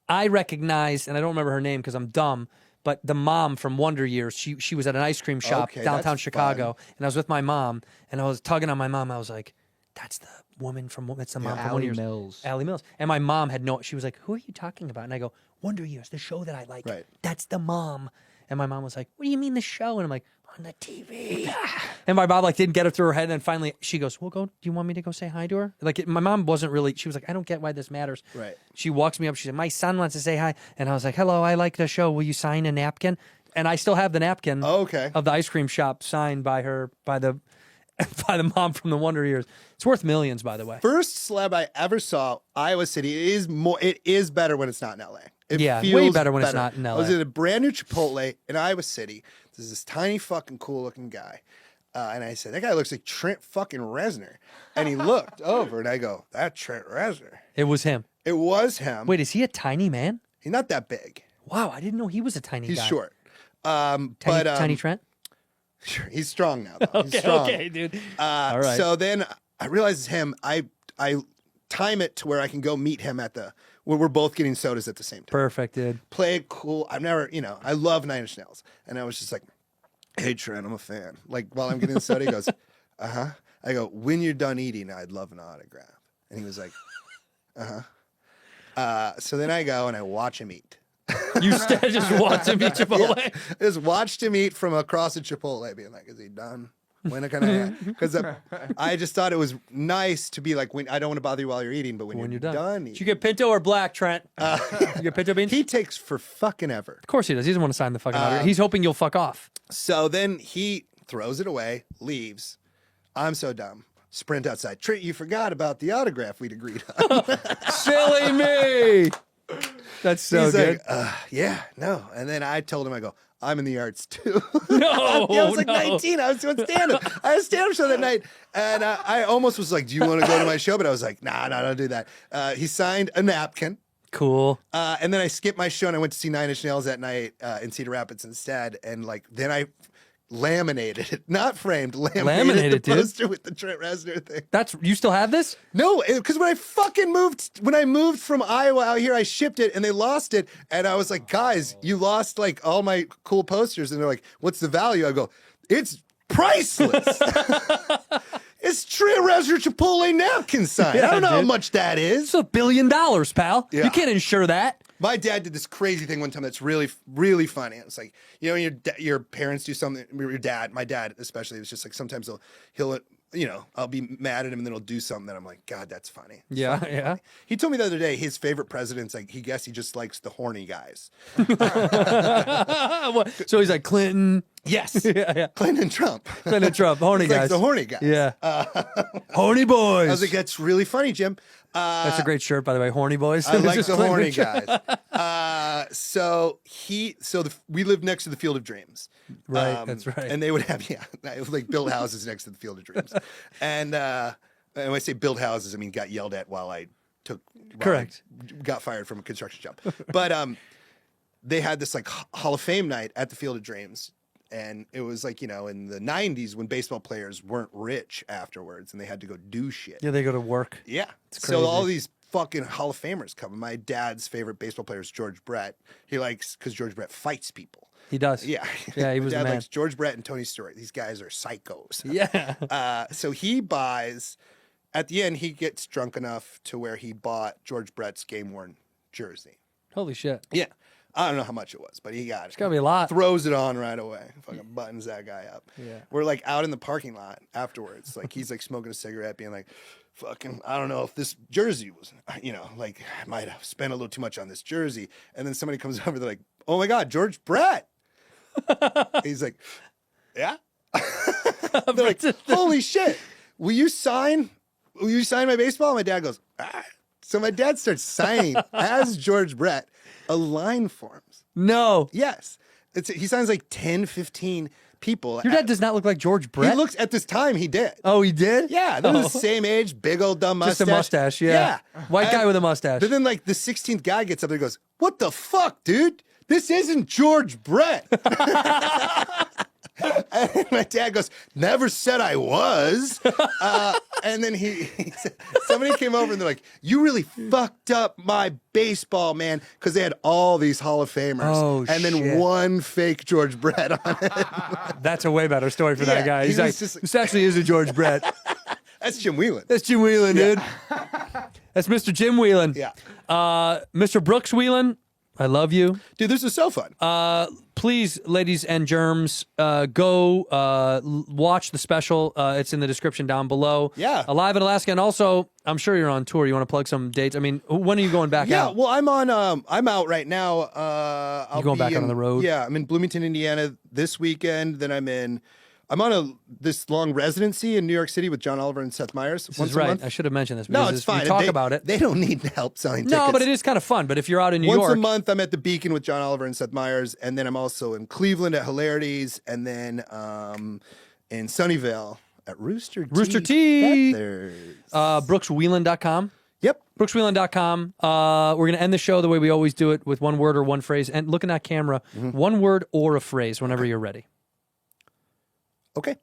I recognized, and I don't remember her name because I'm dumb, but the mom from Wonder Years, she was at an ice cream shop Okay, downtown that's Chicago, fun. and I was with my mom, and I was tugging on my mom. I was like, that's the woman from, that's the mom from Wonder Allie Years. Mills. Allie Mills. And my mom had she was like, who are you talking about? And I go, Wonder Years, the show that I like. Right. That's the mom. And my mom was like, what do you mean the show? And I'm like, on the TV. And my mom like didn't get it through her head. And then finally she goes, well, do you want me to go say hi to her? Like my mom wasn't really, she was like, I don't get why this matters. Right. She walks me up. She said, my son wants to say hi. And I was like, hello, I like the show. Will you sign a napkin? And I still have the napkin Oh, okay. of the ice cream shop signed by her, by the mom from the Wonder Years. It's worth millions, by the way. First celeb I ever saw, Iowa City. It is better when it's not in LA. It feels way better when it's not in LA. I was at a brand new Chipotle in Iowa City. There's this tiny fucking cool looking guy. And I said, that guy looks like Trent fucking Reznor. And he looked over and I go, that's Trent Reznor. It was him. It was him. Wait, is he a tiny man? He's not that big. Wow, I didn't know he was a tiny He's guy. short. Tiny Trent? Sure, he's strong now, though. He's strong. Okay, dude. All right. So then I realize it's him. I time it to where I can go meet him where we're both getting sodas at the same time. Perfect, dude. Play it cool. I've never, I love Nine Inch Nails. And I was just like, hey, Trent, I'm a fan. Like, while I'm getting the soda, he goes, uh-huh. I go, when you're done eating, I'd love an autograph. And he was like, uh-huh. So then I go and I watch him eat. You just watch him eat Chipotle? Yeah. I just watched him eat from across the Chipotle, being like, is he done? When can I? Because I just thought it was nice to be like, I don't want to bother you while you're eating, but when you're done Did you get pinto or black, Trent? You get pinto beans? he takes for fucking ever. Of course he does. He doesn't want to sign the fucking autograph. He's hoping you'll fuck off. So then he throws it away, leaves. I'm so dumb. Sprint outside. Trent, you forgot about the autograph we'd agreed on. Silly me. That's so He's good. like, yeah, no. And then I told him, I go, I'm in the arts too. No, I was like 19. I was doing stand-up. I had a stand-up show that night. And I almost was like, do you want to go to my show? But I was like, nah, don't do that. He signed a napkin. Cool. And then I skipped my show and I went to see Nine Inch Nails that night in Cedar Rapids instead. And then I laminated it, not framed, laminated the dude. poster with the Trent Reznor thing. You still have this? No, because when I moved from Iowa out here, I shipped it and they lost it. And I was like, guys, you lost like all my cool posters. And they're like, what's the value? I go, it's priceless. It's Trent Reznor Chipotle napkin sign. Yeah, I don't know how dude. much that is. It's $1 billion, pal. Yeah. You can't insure that. My dad did this crazy thing one time that's really, really funny. It's like, when your parents do something, my dad especially, it's just like sometimes he'll I'll be mad at him and then he'll do something that I'm like, God, that's funny. Yeah, yeah. He told me the other day his favorite president's like, he just likes the horny guys. So he's like Clinton, Yes. Yeah. Clinton and Trump. Clinton and Trump. Horny It's like guys. the horny guys. Yeah. Horny boys. I was like, that's really funny, Jim. That's a great shirt, by the way. Horny boys. I like Just the Clinton horny and Trump. guys. We lived next to the Field of Dreams. Right, that's right. And they would have, like build houses next to the Field of Dreams. And when I say build houses, I mean got yelled at while I Correct. got fired from a construction job. But they had this like Hall of Fame night at the Field of Dreams. And it was like, in the 90s when baseball players weren't rich afterwards and they had to go do shit. Yeah, they go to work. Yeah. It's So crazy. all these fucking Hall of Famers come. My dad's favorite baseball player is George Brett. He likes, because George Brett fights people. He does. Yeah. Yeah, he My was the dad man. likes George Brett and Tony Stewart. These guys are psychos. Yeah. So he buys, at the end, he gets drunk enough to where he bought George Brett's game-worn jersey. Holy shit. Yeah. I don't know how much it was, but he got it. It's got to be a lot. Throws it on right away. Fucking buttons that guy up. Yeah. We're like out in the parking lot afterwards. Like he's like smoking a cigarette, being like, fucking, I don't know if this jersey was, like I might have spent a little too much on this jersey. And then somebody comes over, they're like, oh my God, George Brett. He's like, yeah. They're like, holy shit. Will you sign my baseball? My dad goes, ah. So my dad starts signing as George Brett a line forms. No. Yes. He signs like 10, 15 people. Your dad does not look like George Brett. He looks, at this time, he did. Oh, he did? Yeah, they're the same age, big old dumb mustache. Just a mustache, yeah. White guy with a mustache. But then like the 16th guy gets up there and goes, what the fuck, dude? This isn't George Brett. And my dad goes, never said I was. And then somebody came over and they're like, you really fucked up my baseball, man. Because they had all these Hall of Famers. Oh, and then shit. one fake George Brett on it. That's a way better story for that Yeah, guy. He's he like, was just like- this actually is a George Brett. That's Jim Wheelan. That's Jim Wheelan, dude. That's Mr. Jim Wheelan. Yeah. Mr. Brooks Wheelan, I love you. Dude, this is so fun. Please, ladies and germs, go watch the special. It's in the description down below. Yeah. Alive in Alaska. And also, I'm sure you're on tour. You want to plug some dates? I mean, when are you going back Yeah, out? well, I'm out right now. I'll going be back out on the road? Yeah, I'm in Bloomington, Indiana this weekend. Then I'm on this long residency in New York City with John Oliver and Seth Meyers. This once is a right. month. I should have mentioned this. No, because it's fine. We talk They- about it. They don't need help selling tickets. No, but it is kind of fun. But if you're out in New Once York. a month, I'm at the Beacon with John Oliver and Seth Meyers, and then I'm also in Cleveland at Hilarities, and then in Sunnyvale at Rooster T. Feathers. BrooksWheelan.com. Yep. BrooksWheelan.com. We're going to end the show the way we always do it, with one word or one phrase. And look in that camera, one word or a phrase whenever you're ready. Okay.